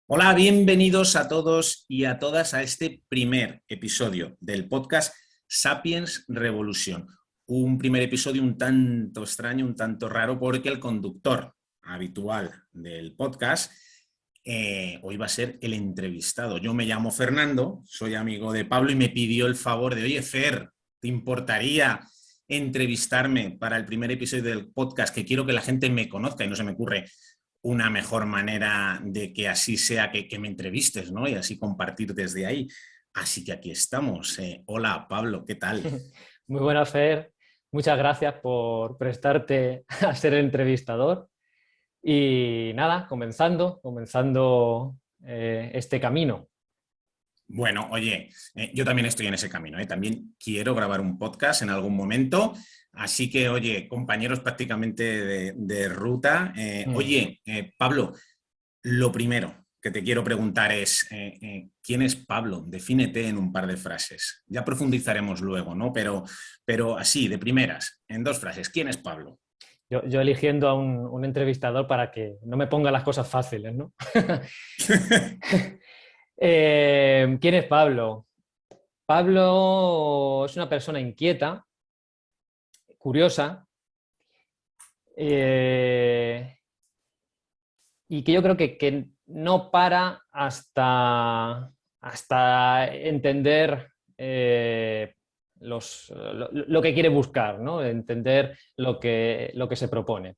Hola, bienvenidos a todos y a todas a este primer episodio del podcast Sapiens Revolución. Un primer episodio un tanto extraño, un tanto raro, porque el conductor habitual del podcast hoy va a ser el entrevistado. Yo me llamo Fernando, soy amigo de Pablo y me pidió el favor de, oye, Fer, ¿te importaría entrevistarme para el primer episodio del podcast? Que quiero que la gente me conozca y no se me ocurre una mejor manera de que así sea que me entrevistes, ¿no? Y así compartir desde ahí. Así que aquí estamos. Hola, Pablo, ¿qué tal? Muy buena, Fer. Muchas gracias por prestarte a ser el entrevistador. Y nada, comenzando este camino. Bueno, oye, yo también estoy en ese camino, ¿eh? También quiero grabar un podcast en algún momento. Así que, oye, compañeros prácticamente de ruta. Pablo, lo primero que te quiero preguntar es, ¿quién es Pablo? Defínete en un par de frases. Ya profundizaremos luego, ¿no? Pero así, de primeras, en dos frases. ¿Quién es Pablo? Yo eligiendo a un entrevistador para que no me ponga las cosas fáciles, ¿no? ¿Quién es Pablo? Pablo es una persona inquieta, curiosa, y que yo creo que no para hasta entender lo que quiere buscar, ¿no? Entender lo que se propone.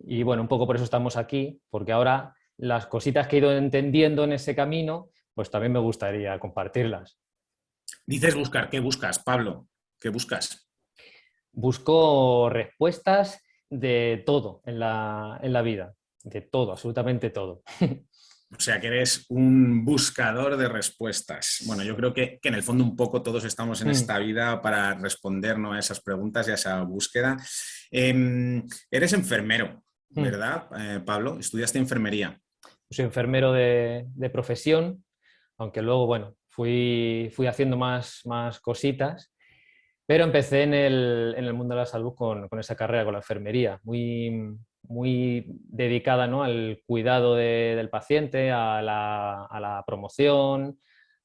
Y bueno, un poco por eso estamos aquí, porque ahora las cositas que he ido entendiendo en ese camino, pues también me gustaría compartirlas. Dices buscar, ¿qué buscas, Pablo? ¿Qué buscas? Busco respuestas de todo en la vida, de todo, absolutamente todo. O sea, que eres un buscador de respuestas. Bueno, yo creo que en el fondo un poco todos estamos en Mm, esta vida para responder, ¿no?, a esas preguntas y a esa búsqueda. Eres enfermero, mm. ¿verdad, Pablo? Estudiaste enfermería. Soy enfermero de profesión, aunque luego, bueno, fui haciendo más cositas, pero empecé en el mundo de la salud con esa carrera, con la enfermería, muy dedicada, ¿no?, al cuidado del paciente, a la promoción,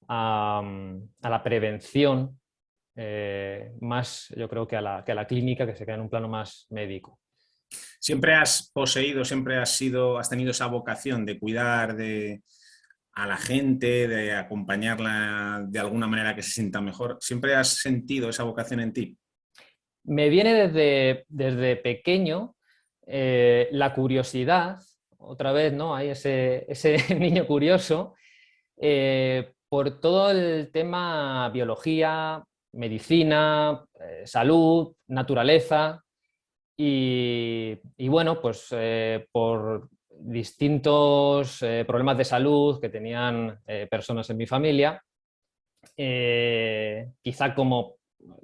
a la prevención, más yo creo que a la clínica, que se queda en un plano más médico. ¿Siempre has poseído, siempre has tenido esa vocación de cuidar a la gente, de acompañarla de alguna manera que se sienta mejor? ¿Siempre has sentido esa vocación en ti? Me viene desde pequeño la curiosidad, otra vez, ¿no? Hay ese niño curioso por todo el tema biología, medicina, salud, naturaleza y bueno, pues por distintos problemas de salud que tenían personas en mi familia, quizá como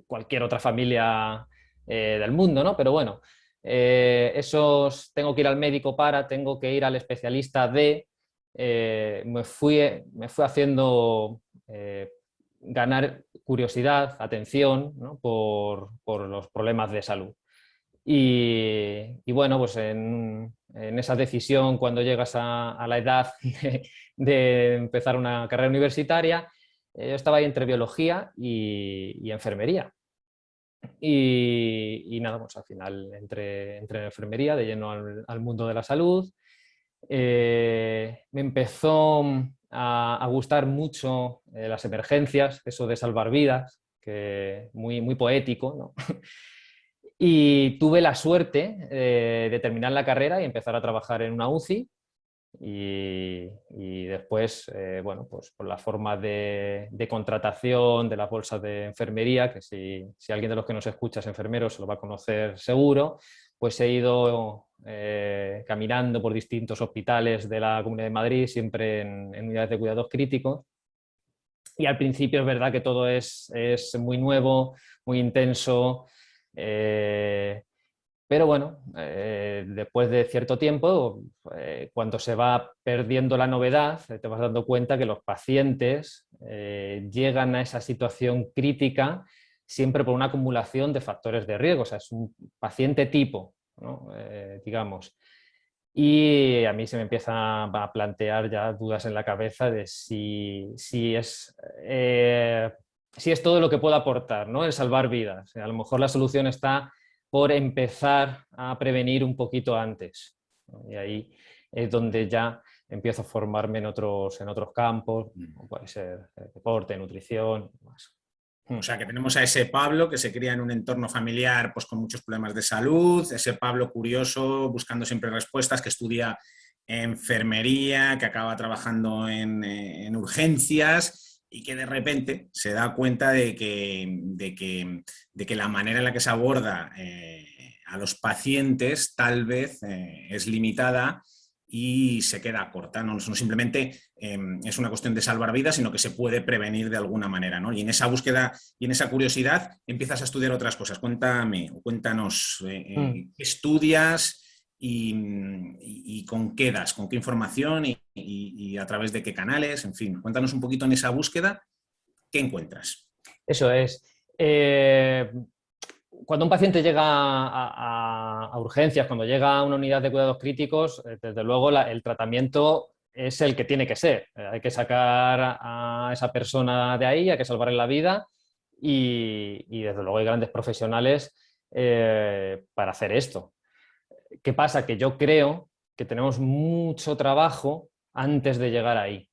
cualquier otra familia del mundo, ¿no? Pero bueno, esos tengo que ir al médico tengo que ir al especialista me fui haciendo ganar curiosidad, atención, ¿no?, por los problemas de salud. Y bueno, pues en esa decisión, cuando llegas a la edad de empezar una carrera universitaria, yo estaba ahí entre biología y enfermería. Y nada, pues al final entré en enfermería de lleno al mundo de la salud. Me empezó a gustar mucho las emergencias, eso de salvar vidas, que muy poético, ¿no? Y tuve la suerte de terminar la carrera y empezar a trabajar en una UCI y después, bueno, pues por la forma de contratación de las bolsas de enfermería, que si alguien de los que nos escucha es enfermero se lo va a conocer seguro, pues he ido caminando por distintos hospitales de la Comunidad de Madrid, siempre en unidades de cuidados críticos. Y al principio es verdad que todo es muy nuevo, muy intenso. Pero bueno, después de cierto tiempo, cuando se va perdiendo la novedad, te vas dando cuenta que los pacientes llegan a esa situación crítica siempre por una acumulación de factores de riesgo. O sea, es un paciente tipo, ¿no? Digamos. Y a mí se me empieza a plantear ya dudas en la cabeza de si es todo lo que puedo aportar, ¿no? El salvar vidas. A lo mejor la solución está por empezar a prevenir un poquito antes, ¿no? Y ahí es donde ya empiezo a formarme en otros campos, como puede ser deporte, nutrición, más. O sea, que tenemos a ese Pablo que se cría en un entorno familiar pues, con muchos problemas de salud, ese Pablo curioso, buscando siempre respuestas, que estudia enfermería, que acaba trabajando en urgencias y que de repente se da cuenta de que la manera en la que se aborda a los pacientes tal vez es limitada y se queda corta. No simplemente es una cuestión de salvar vidas, sino que se puede prevenir de alguna manera, ¿no? Y en esa búsqueda y en esa curiosidad empiezas a estudiar otras cosas. Cuéntanos qué estudias y con qué das, con qué información y a través de qué canales, en fin. Cuéntanos un poquito en esa búsqueda, ¿qué encuentras? Eso es. Cuando un paciente llega a urgencias, cuando llega a una unidad de cuidados críticos, desde luego el tratamiento es el que tiene que ser. Hay que sacar a esa persona de ahí, hay que salvarle la vida y desde luego hay grandes profesionales para hacer esto. ¿Qué pasa? Que yo creo que tenemos mucho trabajo antes de llegar ahí.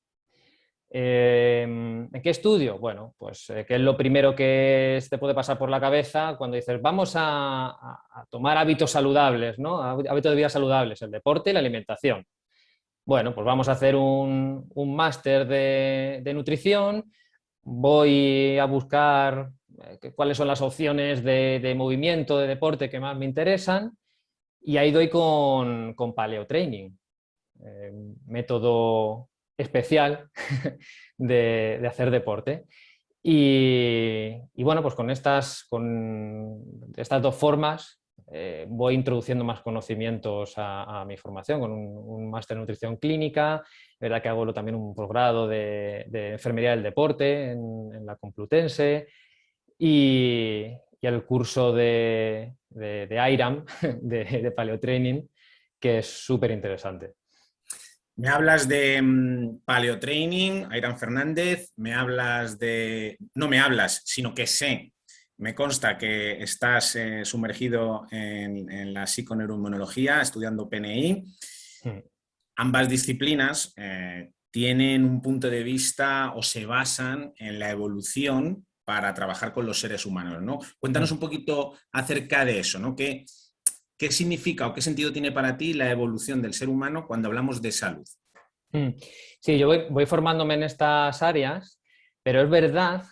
¿En qué estudio? Bueno, pues ¿qué es lo primero que te puede pasar por la cabeza cuando dices vamos a tomar hábitos saludables, ¿no? Hábitos de vida saludables, el deporte y la alimentación. Bueno, pues vamos a hacer un máster de nutrición, voy a buscar cuáles son las opciones de movimiento, de deporte que más me interesan y ahí doy con paleo training, método especial de hacer deporte. Y bueno, pues con estas dos formas voy introduciendo más conocimientos a mi formación, con un máster en nutrición clínica, verdad que hago también un posgrado de enfermería del deporte en la Complutense y el curso de IRAM, de paleotraining, que es súper interesante. Me hablas de paleotraining, Airan Fernández, me hablas de... No me hablas, sino que sé, me consta que estás sumergido en la psiconeuroinmunología, estudiando PNI. Mm. Ambas disciplinas tienen un punto de vista o se basan en la evolución para trabajar con los seres humanos, ¿no? Cuéntanos un poquito acerca de eso, ¿no? ¿Qué significa o qué sentido tiene para ti la evolución del ser humano cuando hablamos de salud? Sí, yo voy formándome en estas áreas, pero es verdad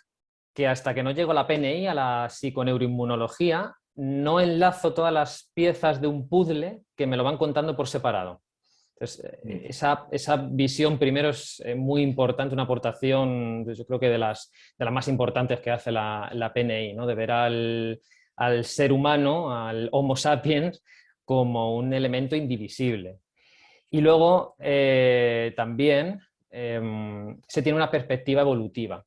que hasta que no llego a la PNI, a la psiconeuroinmunología, no enlazo todas las piezas de un puzzle que me lo van contando por separado. Entonces, esa visión primero es muy importante, una aportación, yo creo que de las más importantes que hace la PNI, ¿no? De ver al ser humano, al Homo sapiens, como un elemento indivisible. Y luego también se tiene una perspectiva evolutiva.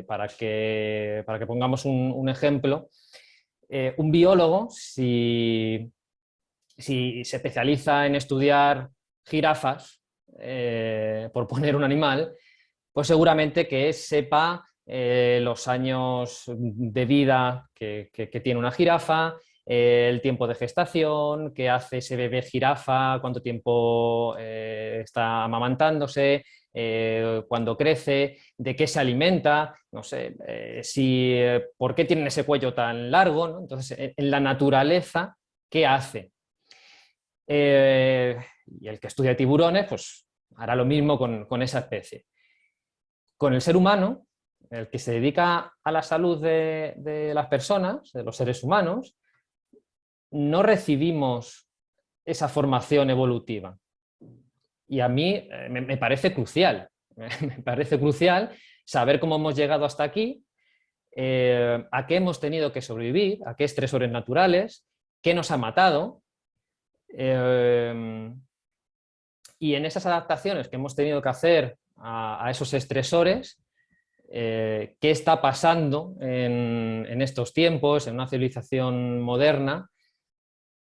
Para que pongamos un ejemplo, un biólogo, si se especializa en estudiar jirafas, por poner un animal, pues seguramente que sepa los años de vida que tiene una jirafa, el tiempo de gestación, qué hace ese bebé jirafa, cuánto tiempo está amamantándose, cuándo crece, de qué se alimenta, no sé, por qué tienen ese cuello tan largo, ¿no? Entonces, en la naturaleza, ¿qué hace? Y el que estudia tiburones, pues hará lo mismo con esa especie. Con el ser humano, el que se dedica a la salud de las personas, de los seres humanos, no recibimos esa formación evolutiva. Y a mí me parece crucial, me parece crucial saber cómo hemos llegado hasta aquí, a qué hemos tenido que sobrevivir, a qué estresores naturales, qué nos ha matado, y en esas adaptaciones que hemos tenido que hacer a esos estresores, qué está pasando en estos tiempos, en una civilización moderna,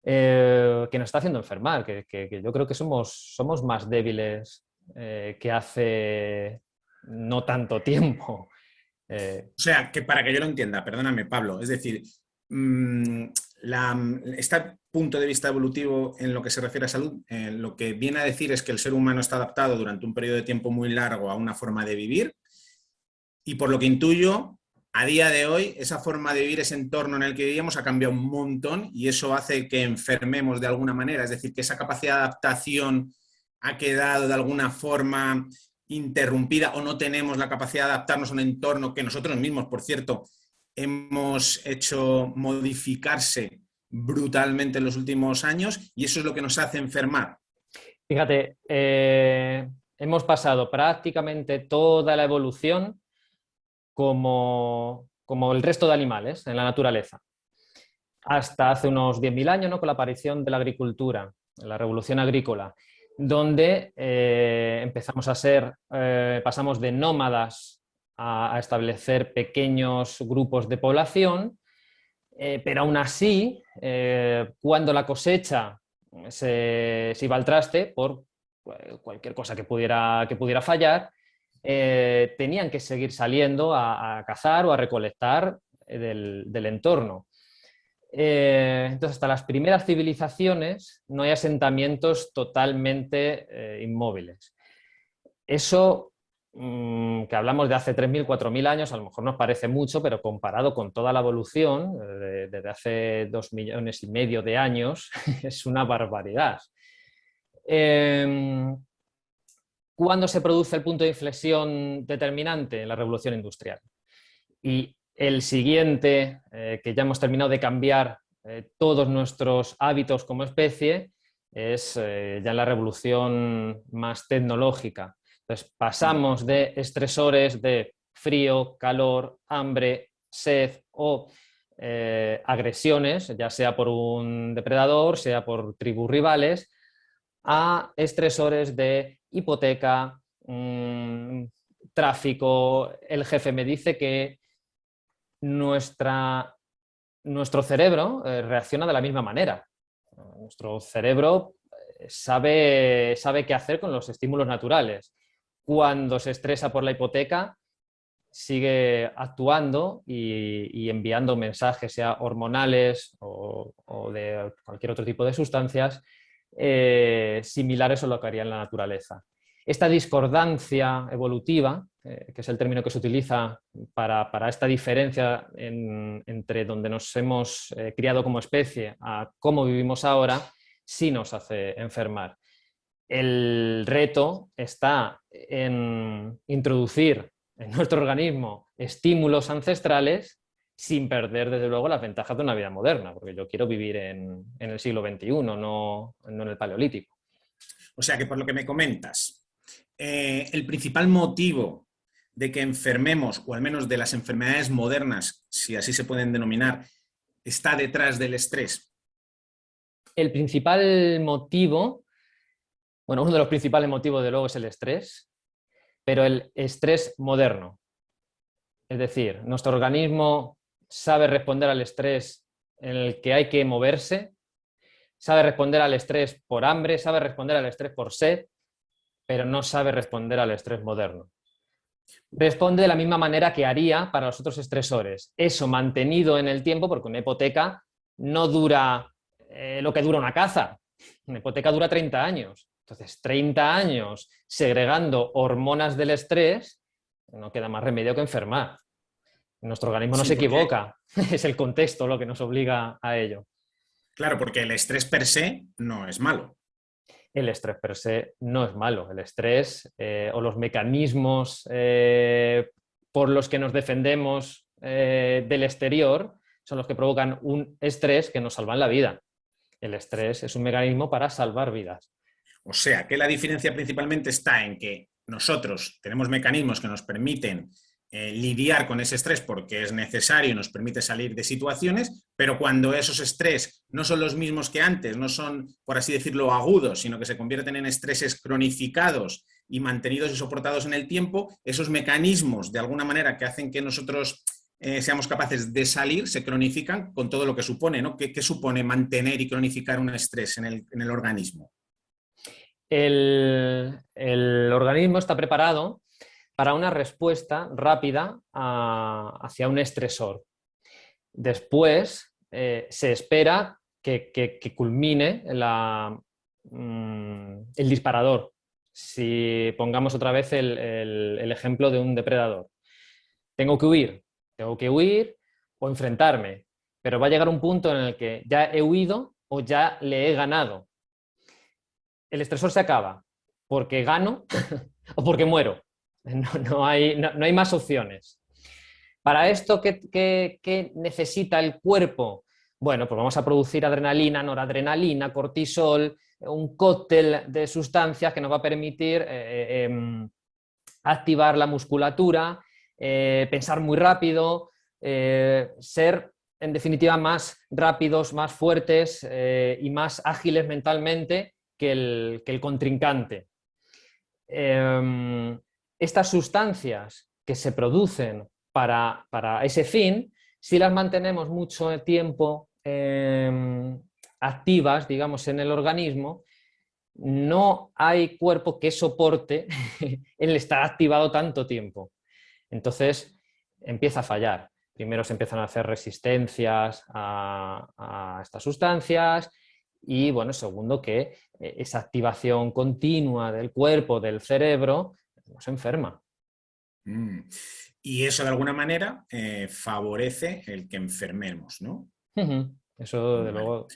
que nos está haciendo enfermar, que yo creo que somos más débiles que hace no tanto tiempo. O sea, que para que yo lo entienda, perdóname, Pablo, es decir, mm, este punto de vista evolutivo en lo que se refiere a salud, lo que viene a decir es que el ser humano está adaptado durante un periodo de tiempo muy largo a una forma de vivir y por lo que intuyo, a día de hoy, esa forma de vivir, ese entorno en el que vivíamos ha cambiado un montón y eso hace que enfermemos de alguna manera, es decir, que esa capacidad de adaptación ha quedado de alguna forma interrumpida o no tenemos la capacidad de adaptarnos a un entorno que nosotros mismos, por cierto, hemos hecho modificarse brutalmente en los últimos años y eso es lo que nos hace enfermar. Fíjate, hemos pasado prácticamente toda la evolución como el resto de animales en la naturaleza. Hasta hace unos 10.000 años, ¿no? Con la aparición de la agricultura, la revolución agrícola, donde empezamos a ser, pasamos de nómadas a establecer pequeños grupos de población, pero aún así, cuando la cosecha se iba al traste por cualquier cosa que pudiera fallar, tenían que seguir saliendo a cazar o a recolectar del entorno. Entonces, hasta las primeras civilizaciones no hay asentamientos totalmente inmóviles. Eso, que hablamos de hace 3.000, 4.000 años, a lo mejor nos parece mucho, pero comparado con toda la evolución desde hace 2,5 millones de años, es una barbaridad. ¿Cuándo se produce el punto de inflexión determinante? En la revolución industrial. Y el siguiente, que ya hemos terminado de cambiar todos nuestros hábitos como especie, es ya en la revolución más tecnológica. Entonces, pasamos de estresores de frío, calor, hambre, sed o agresiones, ya sea por un depredador, sea por tribus rivales, a estresores de hipoteca, tráfico. El jefe me dice que nuestro cerebro reacciona de la misma manera. Nuestro cerebro sabe qué hacer con los estímulos naturales. Cuando se estresa por la hipoteca, sigue actuando y enviando mensajes, sea hormonales o de cualquier otro tipo de sustancias, similares a lo que haría en la naturaleza. Esta discordancia evolutiva, que es el término que se utiliza para esta diferencia entre donde nos hemos criado como especie a cómo vivimos ahora, sí nos hace enfermar. El reto está en introducir en nuestro organismo estímulos ancestrales sin perder, desde luego, las ventajas de una vida moderna, porque yo quiero vivir en el siglo XXI, no en el Paleolítico. O sea que por lo que me comentas, el principal motivo de que enfermemos, o al menos de las enfermedades modernas, si así se pueden denominar, está detrás del estrés. El principal motivo, bueno, uno de los principales motivos de luego es el estrés, pero el estrés moderno. Es decir, nuestro organismo sabe responder al estrés en el que hay que moverse, sabe responder al estrés por hambre, sabe responder al estrés por sed, pero no sabe responder al estrés moderno. Responde de la misma manera que haría para los otros estresores. Eso mantenido en el tiempo, porque una hipoteca no dura lo que dura una caza. Una hipoteca dura 30 años. Entonces, 30 años segregando hormonas del estrés, no queda más remedio que enfermar. Nuestro organismo no se equivoca. Es el contexto lo que nos obliga a ello. Claro, porque el estrés per se no es malo. El estrés per se no es malo. El estrés o los mecanismos por los que nos defendemos del exterior son los que provocan un estrés que nos salvan la vida. El estrés es un mecanismo para salvar vidas. O sea, que la diferencia principalmente está en que nosotros tenemos mecanismos que nos permiten lidiar con ese estrés porque es necesario y nos permite salir de situaciones, pero cuando esos estrés no son los mismos que antes, no son, por así decirlo, agudos, sino que se convierten en estreses cronificados y mantenidos y soportados en el tiempo, esos mecanismos, de alguna manera, que hacen que nosotros seamos capaces de salir, se cronifican con todo lo que supone, ¿no? ¿Qué supone mantener y cronificar un estrés en el organismo? El organismo está preparado para una respuesta rápida hacia un estresor. Después se espera que culmine el disparador. Si pongamos otra vez el ejemplo de un depredador. Tengo que huir o enfrentarme, pero va a llegar un punto en el que ya he huido o ya le he ganado. El estresor se acaba porque gano o porque muero. No hay más opciones. Para esto, ¿qué necesita el cuerpo? Bueno, pues vamos a producir adrenalina, noradrenalina, cortisol, un cóctel de sustancias que nos va a permitir activar la musculatura, pensar muy rápido, ser en definitiva más rápidos, más fuertes y más ágiles mentalmente que el contrincante. Estas sustancias que se producen para ese fin, si las mantenemos mucho tiempo activas, digamos, en el organismo, no hay cuerpo que soporte el estar activado tanto tiempo. Entonces empieza a fallar. Primero se empiezan a hacer resistencias a estas sustancias y, bueno, segundo, que esa activación continua del cuerpo, del cerebro, nos enferma. Y eso de alguna manera favorece el que enfermemos, ¿no? Eso, de Vale. luego.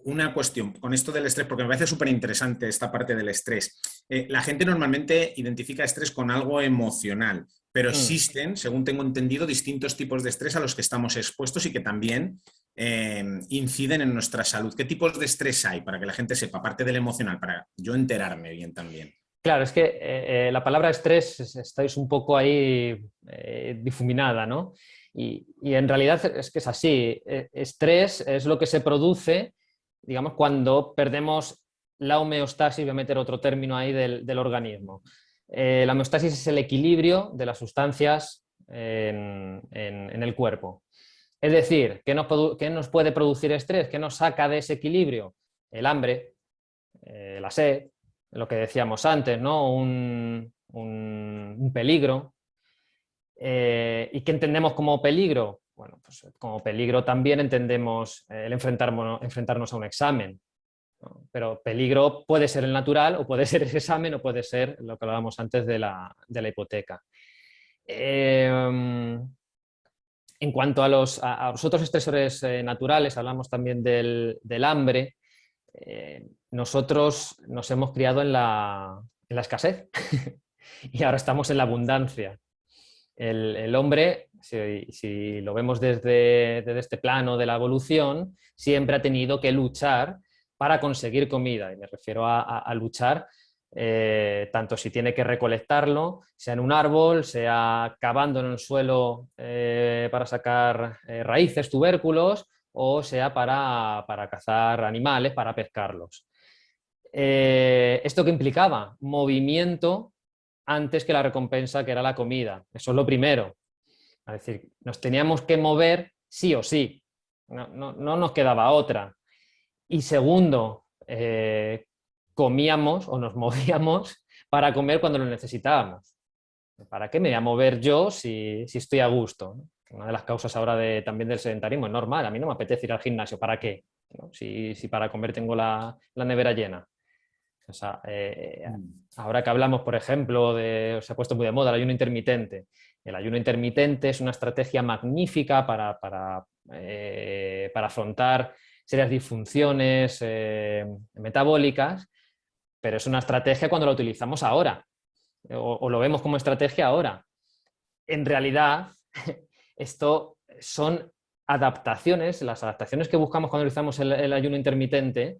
Una cuestión con esto del estrés, porque me parece súper interesante esta parte del estrés. La gente normalmente identifica estrés con algo emocional, pero existen, según tengo entendido, distintos tipos de estrés a los que estamos expuestos y que también inciden en nuestra salud. ¿Qué tipos de estrés hay para que la gente sepa, aparte del emocional, para yo enterarme bien también? Claro, es que la palabra estrés estáis un poco ahí difuminada, ¿no? Y en realidad es que es así. Estrés es lo que se produce, digamos, cuando perdemos la homeostasis, voy a meter otro término ahí del organismo. La homeostasis es el equilibrio de las sustancias en el cuerpo. Es decir, ¿qué nos puede producir estrés? ¿Qué nos saca de ese equilibrio? El hambre, la sed, lo que decíamos antes, ¿no? Un peligro. ¿Y qué entendemos como peligro? Bueno, pues como peligro también entendemos el enfrentarnos a un examen, ¿no? Pero peligro puede ser el natural o puede ser ese examen o puede ser lo que hablábamos antes de la hipoteca. En cuanto a los otros estresores naturales, hablamos también del hambre. Nosotros nos hemos criado en la escasez y ahora estamos en la abundancia. El hombre, si lo vemos desde este plano de la evolución, siempre ha tenido que luchar para conseguir comida. Y me refiero a luchar tanto si tiene que recolectarlo, sea en un árbol, sea cavando en el suelo para sacar raíces, tubérculos, o sea para cazar animales, para pescarlos. ¿Esto qué implicaba? Movimiento antes que la recompensa, que era la comida. Eso es lo primero. Es decir, nos teníamos que mover sí o sí. No nos quedaba otra. Y segundo, comíamos o nos movíamos para comer cuando lo necesitábamos. ¿Para qué me voy a mover yo si estoy a gusto? Una de las causas ahora también del sedentarismo es normal. A mí no me apetece ir al gimnasio. ¿Para qué? ¿No? Si para comer tengo la nevera llena. O sea, ahora que hablamos, por ejemplo, se ha puesto muy de moda el ayuno intermitente. El ayuno intermitente es una estrategia magnífica para afrontar serias disfunciones metabólicas, pero es una estrategia cuando la utilizamos ahora o lo vemos como estrategia ahora. En realidad, esto son adaptaciones, las adaptaciones que buscamos cuando utilizamos el ayuno intermitente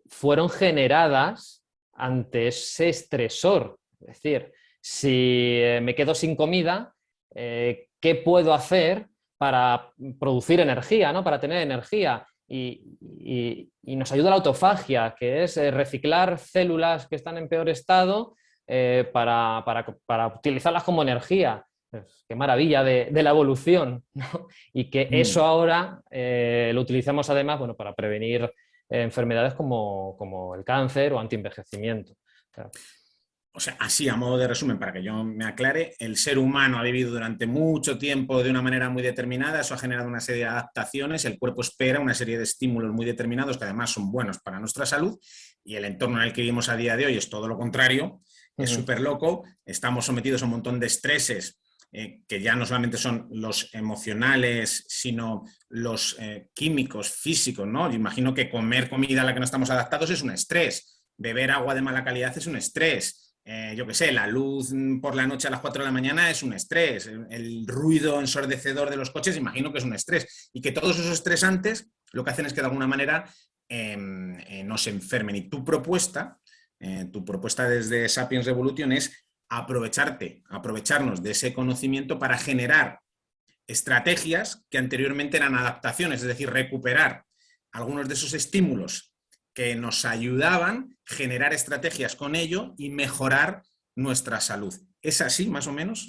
fueron generadas ante ese estresor. Es decir, si me quedo sin comida, qué puedo hacer para producir energía, ¿no? Para tener energía. Y nos ayuda la autofagia, que es reciclar células que están en peor estado para utilizarlas como energía. Pues, qué maravilla de la evolución, ¿no? Y que eso ahora lo utilizamos además, bueno, para prevenir enfermedades como el cáncer o antienvejecimiento. Claro. O sea, así a modo de resumen, para que yo me aclare, el ser humano ha vivido durante mucho tiempo de una manera muy determinada, eso ha generado una serie de adaptaciones, el cuerpo espera una serie de estímulos muy determinados que además son buenos para nuestra salud, y el entorno en el que vivimos a día de hoy es todo lo contrario, es súper loco, estamos sometidos a un montón de estreses que ya no solamente son los emocionales, sino los químicos, físicos, ¿no? Yo imagino que comer comida a la que no estamos adaptados es un estrés, beber agua de mala calidad es un estrés. Yo qué sé, la luz por la noche a las 4 de la mañana es un estrés, el ruido ensordecedor de los coches imagino que es un estrés, y que todos esos estresantes lo que hacen es que de alguna manera nos enfermen. Y tu propuesta desde Sapiens Revolution es aprovecharnos de ese conocimiento para generar estrategias que anteriormente eran adaptaciones, es decir, recuperar algunos de esos estímulos que nos ayudaban, generar estrategias con ello y mejorar nuestra salud. ¿Es así, más o menos?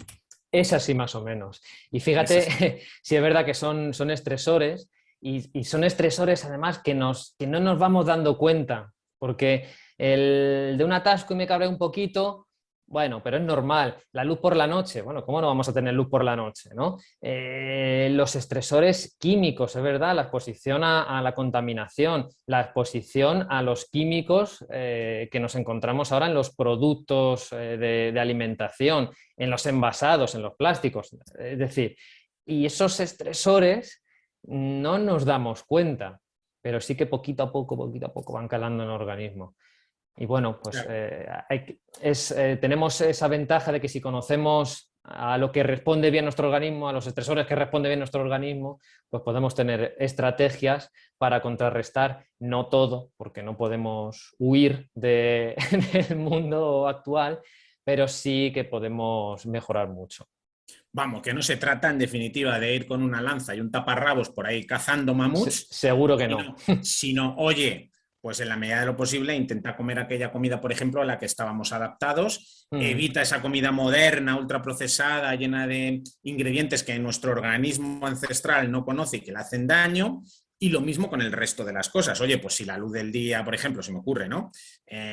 Es así, más o menos. Y fíjate, si es verdad que son estresores, y son estresores además que no nos vamos dando cuenta, porque el de un atasco y me cabré un poquito, bueno, pero es normal. La luz por la noche, bueno, ¿cómo no vamos a tener luz por la noche, ¿no? Los estresores químicos, es verdad, la exposición a la contaminación, la exposición a los químicos que nos encontramos ahora en los productos de alimentación, en los envasados, en los plásticos. Es decir, y esos estresores no nos damos cuenta, pero sí que poquito a poco van calando en el organismo. Y bueno, pues Claro. tenemos esa ventaja de que si conocemos a lo que responde bien nuestro organismo, a los estresores que responde bien nuestro organismo, pues podemos tener estrategias para contrarrestar, no todo, porque no podemos huir del mundo actual, pero sí que podemos mejorar mucho. Vamos, que no se trata en definitiva de ir con una lanza y un taparrabos por ahí cazando mamuts, Seguro que no. sino, oye, pues en la medida de lo posible intenta comer aquella comida, por ejemplo, a la que estábamos adaptados, evita esa comida moderna, ultraprocesada, llena de ingredientes que nuestro organismo ancestral no conoce y que le hacen daño. Y lo mismo con el resto de las cosas. Oye, pues si la luz del día, por ejemplo, se me ocurre, ¿no?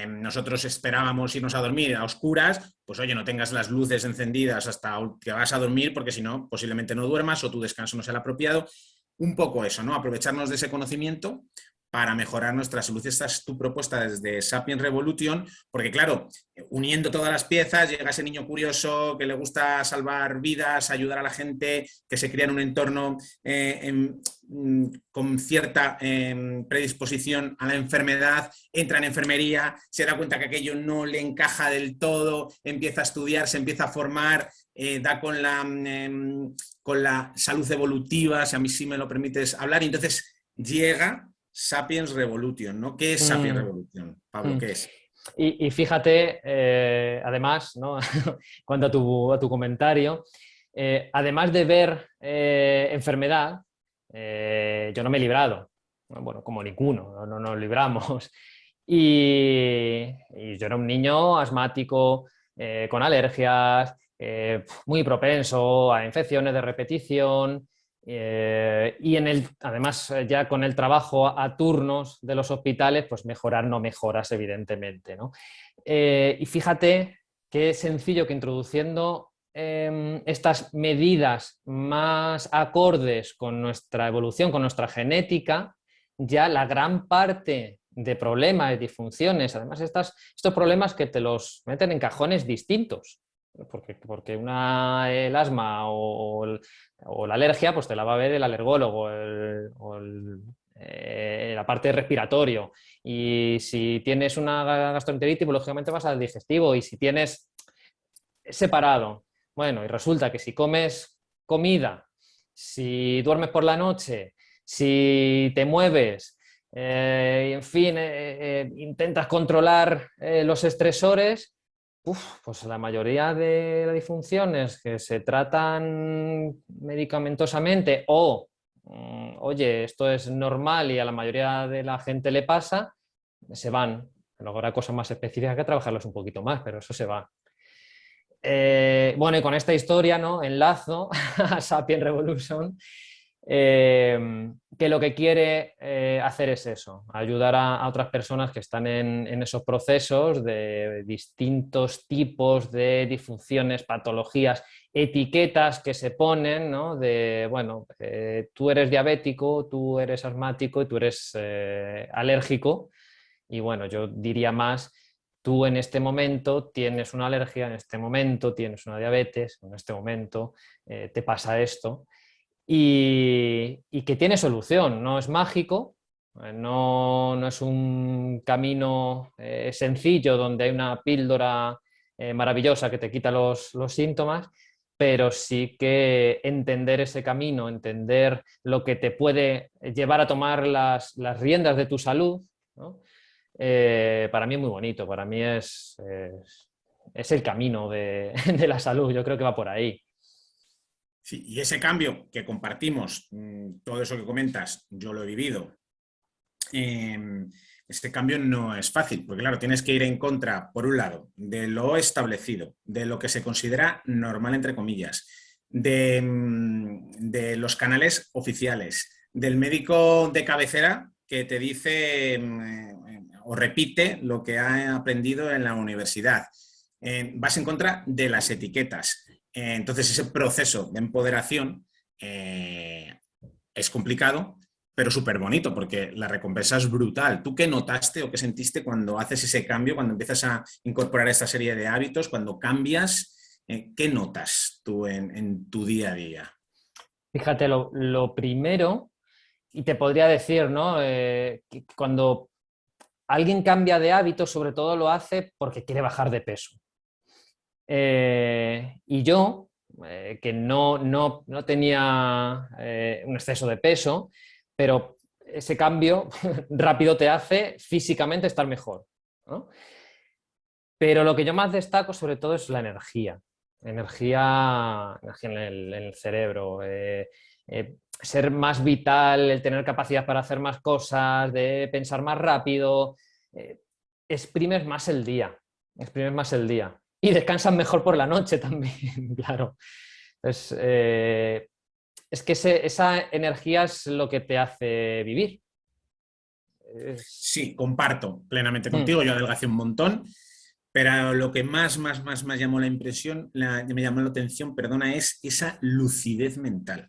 Nosotros esperábamos irnos a dormir a oscuras, pues oye, no tengas las luces encendidas hasta que vas a dormir, porque si no, posiblemente no duermas o tu descanso no sea el apropiado. Un poco eso, ¿no? Aprovecharnos de ese conocimiento para mejorar nuestra salud. Esta es tu propuesta desde Sapiens Revolution, porque claro, uniendo todas las piezas, llega ese niño curioso que le gusta salvar vidas, ayudar a la gente, que se cría en un entorno con cierta predisposición a la enfermedad, entra en enfermería, se da cuenta que aquello no le encaja del todo, empieza a estudiar, se empieza a formar, da con la salud evolutiva, si a mí sí me lo permites hablar, y entonces llega Sapiens Revolution, ¿no? ¿Qué es Sapiens Revolution, Pablo? ¿Qué es? Y fíjate, además, ¿no? Cuanto a tu comentario, además de ver enfermedad, yo no me he librado, bueno, como ninguno, no nos libramos. Y yo era un niño asmático, con alergias, muy propenso a infecciones de repetición. Y además, ya con el trabajo a turnos de los hospitales, pues mejorar no mejoras, evidentemente, ¿no? Y fíjate qué sencillo que introduciendo estas medidas más acordes con nuestra evolución, con nuestra genética, ya la gran parte de problemas, de disfunciones, además estos problemas que te los meten en cajones distintos, porque el asma o la alergia, pues te la va a ver el alergólogo la parte de respiratorio. Y si tienes una gastroenteritis, pues lógicamente vas al digestivo. Y si tienes separado, bueno, y resulta que si comes comida, si duermes por la noche, si te mueves, en fin, intentas controlar los estresores, Pues la mayoría de las disfunciones que se tratan medicamentosamente o, oye, esto es normal y a la mayoría de la gente le pasa, se van. Luego habrá cosas más específicas que trabajarlas un poquito más, pero eso se va. Bueno, y con esta historia, ¿no? Enlazo a Sapien Revolution, que lo que quiere hacer es eso, ayudar a otras personas que están en esos procesos de distintos tipos de disfunciones, patologías, etiquetas que se ponen, ¿no? De, bueno, tú eres diabético, tú eres asmático y tú eres alérgico. Y bueno, yo diría más, tú en este momento tienes una alergia, en este momento tienes una diabetes, en este momento te pasa esto y que tiene solución, no es mágico, no es un camino sencillo donde hay una píldora maravillosa que te quita los síntomas, pero sí que entender ese camino, entender lo que te puede llevar a tomar las riendas de tu salud, ¿no? Para mí es muy bonito, para mí es el camino de, de la salud, yo creo que va por ahí. Sí, y ese cambio que compartimos, todo eso que comentas, yo lo he vivido. Este cambio no es fácil, porque claro, tienes que ir en contra, por un lado, de lo establecido, de lo que se considera normal, entre comillas, de los canales oficiales, del médico de cabecera que te dice o repite lo que ha aprendido en la universidad. Vas en contra de las etiquetas. Entonces, ese proceso de empoderación es complicado, pero súper bonito, porque la recompensa es brutal. ¿Tú qué notaste o qué sentiste cuando haces ese cambio, cuando empiezas a incorporar esta serie de hábitos, cuando cambias? ¿Qué notas tú en tu día a día? Fíjate, lo primero, y te podría decir, ¿no? Que cuando alguien cambia de hábito, sobre todo lo hace porque quiere bajar de peso. Y yo, que no tenía un exceso de peso, pero ese cambio rápido te hace físicamente estar mejor, ¿no? Pero lo que yo más destaco sobre todo es la energía. Energía en el cerebro. Ser más vital, el tener capacidad para hacer más cosas, de pensar más rápido. eh, Exprimes más el día. Exprimes más el día. Y descansas mejor por la noche también, claro. Entonces, es que esa energía es lo que te hace vivir. Es... Sí, comparto plenamente Mm, contigo, yo adelgacé un montón, pero lo que más llamó la impresión, me llamó la atención, perdona, es esa lucidez mental.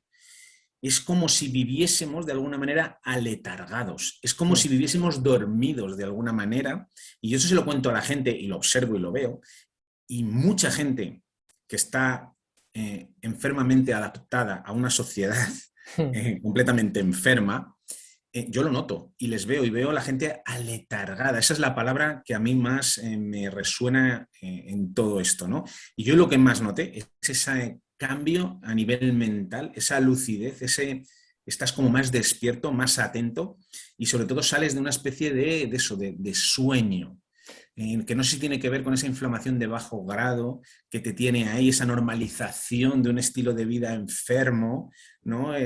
Es como si viviésemos de alguna manera aletargados, es como mm. si viviésemos dormidos de alguna manera, y yo eso se lo cuento a la gente y lo observo y lo veo, y mucha gente que está enfermamente adaptada a una sociedad completamente enferma, yo lo noto y les veo y veo a la gente aletargada. Esa es la palabra que a mí más me resuena en todo esto, ¿no? Y yo lo que más noté es ese cambio a nivel mental, esa lucidez, estás como más despierto, más atento y sobre todo sales de una especie de eso, de sueño, que no sé si tiene que ver con esa inflamación de bajo grado que te tiene ahí, esa normalización de un estilo de vida enfermo, ¿no?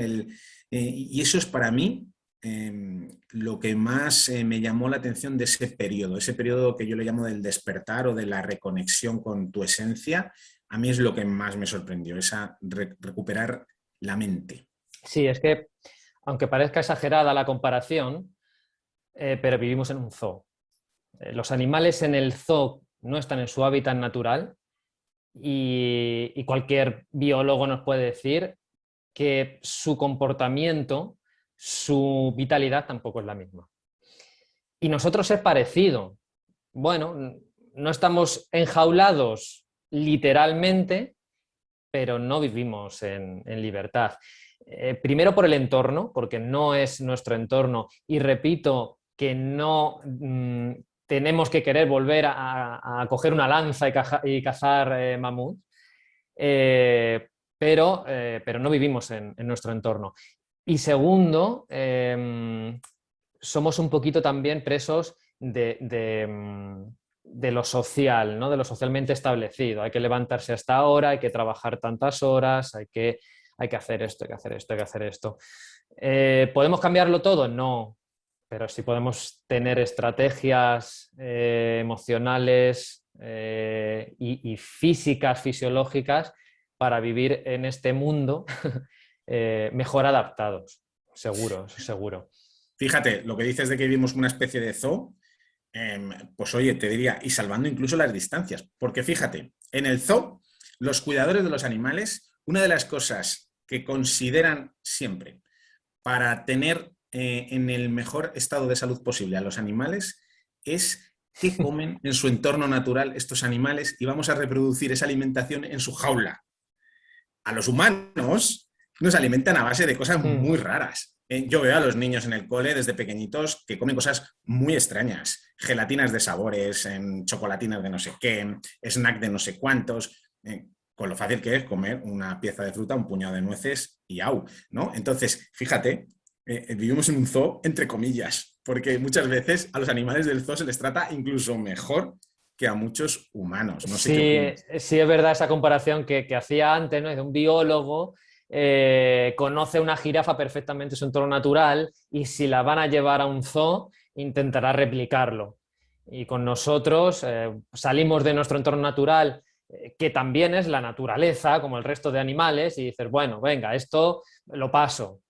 Y eso es para mí lo que más me llamó la atención de ese periodo que yo le llamo del despertar o de la reconexión con tu esencia, a mí es lo que más me sorprendió, esa recuperar la mente. Sí, es que, aunque parezca exagerada la comparación, pero vivimos en un zoo. Los animales en el zoo no están en su hábitat natural y cualquier biólogo nos puede decir que su comportamiento, su vitalidad tampoco es la misma. Y nosotros es parecido. Bueno, no estamos enjaulados literalmente, pero no vivimos en libertad. Primero por el entorno, porque no es nuestro entorno, y repito que no tenemos que querer volver a coger una lanza y cazar mamut, pero no vivimos en nuestro entorno. Y segundo, somos un poquito también presos de lo social, ¿no? De lo socialmente establecido. Hay que levantarse hasta ahora, hay que trabajar tantas horas, hay que hacer esto, hay que hacer esto, hay que hacer esto. ¿Podemos cambiarlo todo? No, pero sí podemos tener estrategias emocionales y físicas, fisiológicas para vivir en este mundo mejor adaptados, seguro, eso seguro. Fíjate, lo que dices de que vivimos una especie de zoo, pues oye, te diría, y salvando incluso las distancias, porque fíjate, en el zoo, los cuidadores de los animales, una de las cosas que consideran siempre para tener en el mejor estado de salud posible a los animales es qué comen en su entorno natural estos animales y vamos a reproducir esa alimentación en su jaula. A los humanos nos alimentan a base de cosas muy raras. Yo veo a los niños en el cole desde pequeñitos que comen cosas muy extrañas, gelatinas de sabores, chocolatinas de no sé qué, snack de no sé cuántos, con lo fácil que es comer una pieza de fruta, un puñado de nueces y au, ¿no? Entonces, fíjate, vivimos en un zoo entre comillas, porque muchas veces a los animales del zoo se les trata incluso mejor que a muchos humanos. No sé qué Sí, opinas. sí es verdad esa comparación que hacía antes, ¿no? De un biólogo conoce una jirafa perfectamente su entorno natural y si la van a llevar a un zoo intentará replicarlo. Y con nosotros salimos de nuestro entorno natural, que también es la naturaleza, como el resto de animales, y dices, bueno, venga, esto lo paso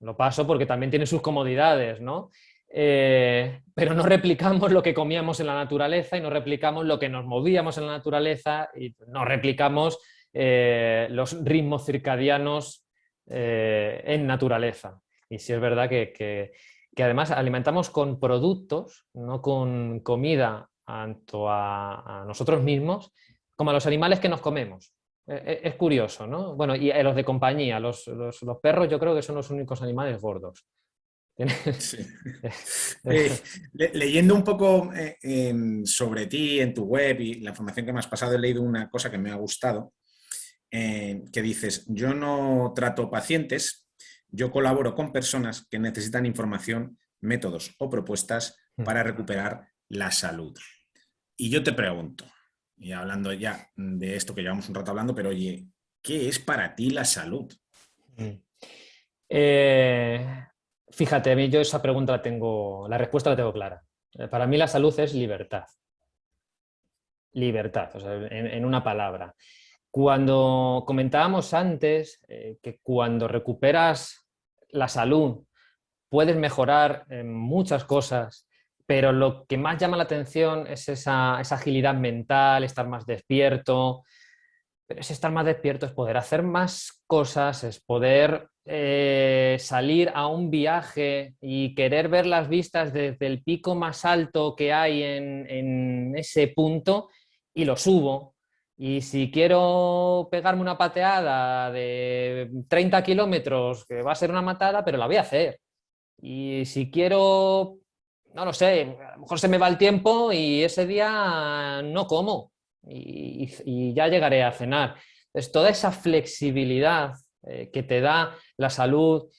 porque también tiene sus comodidades, ¿no? Pero no replicamos lo que comíamos en la naturaleza y no replicamos lo que nos movíamos en la naturaleza y no replicamos los ritmos circadianos en naturaleza. Y sí es verdad que además alimentamos con productos, no con comida, tanto a nosotros mismos como a los animales que nos comemos. Es curioso, ¿no? Bueno, y a los de compañía, los perros yo creo que son los únicos animales gordos. Sí. Leyendo un poco sobre ti en tu web y la información que me has pasado, he leído una cosa que me ha gustado, que dices, yo no trato pacientes, yo colaboro con personas que necesitan información, métodos o propuestas para recuperar la salud. Y yo te pregunto, y hablando ya de esto que llevamos un rato hablando, pero oye, ¿qué es para ti la salud? Eh, Fíjate, a mí yo esa pregunta la respuesta la tengo clara. Para mí la salud es libertad. Libertad, o sea, en una palabra. Cuando comentábamos antes que cuando recuperas la salud puedes mejorar en muchas cosas, pero lo que más llama la atención es esa agilidad mental, estar más despierto. Pero ese estar más despierto es poder hacer más cosas, es poder salir a un viaje y querer ver las vistas desde el pico más alto que hay en ese punto y lo subo. Y si quiero pegarme una pateada de 30 kilómetros, que va a ser una matada, pero la voy a hacer. Y si quiero, no lo sé, a lo mejor se me va el tiempo y ese día no como y ya llegaré a cenar. Entonces, toda esa flexibilidad que te da la salud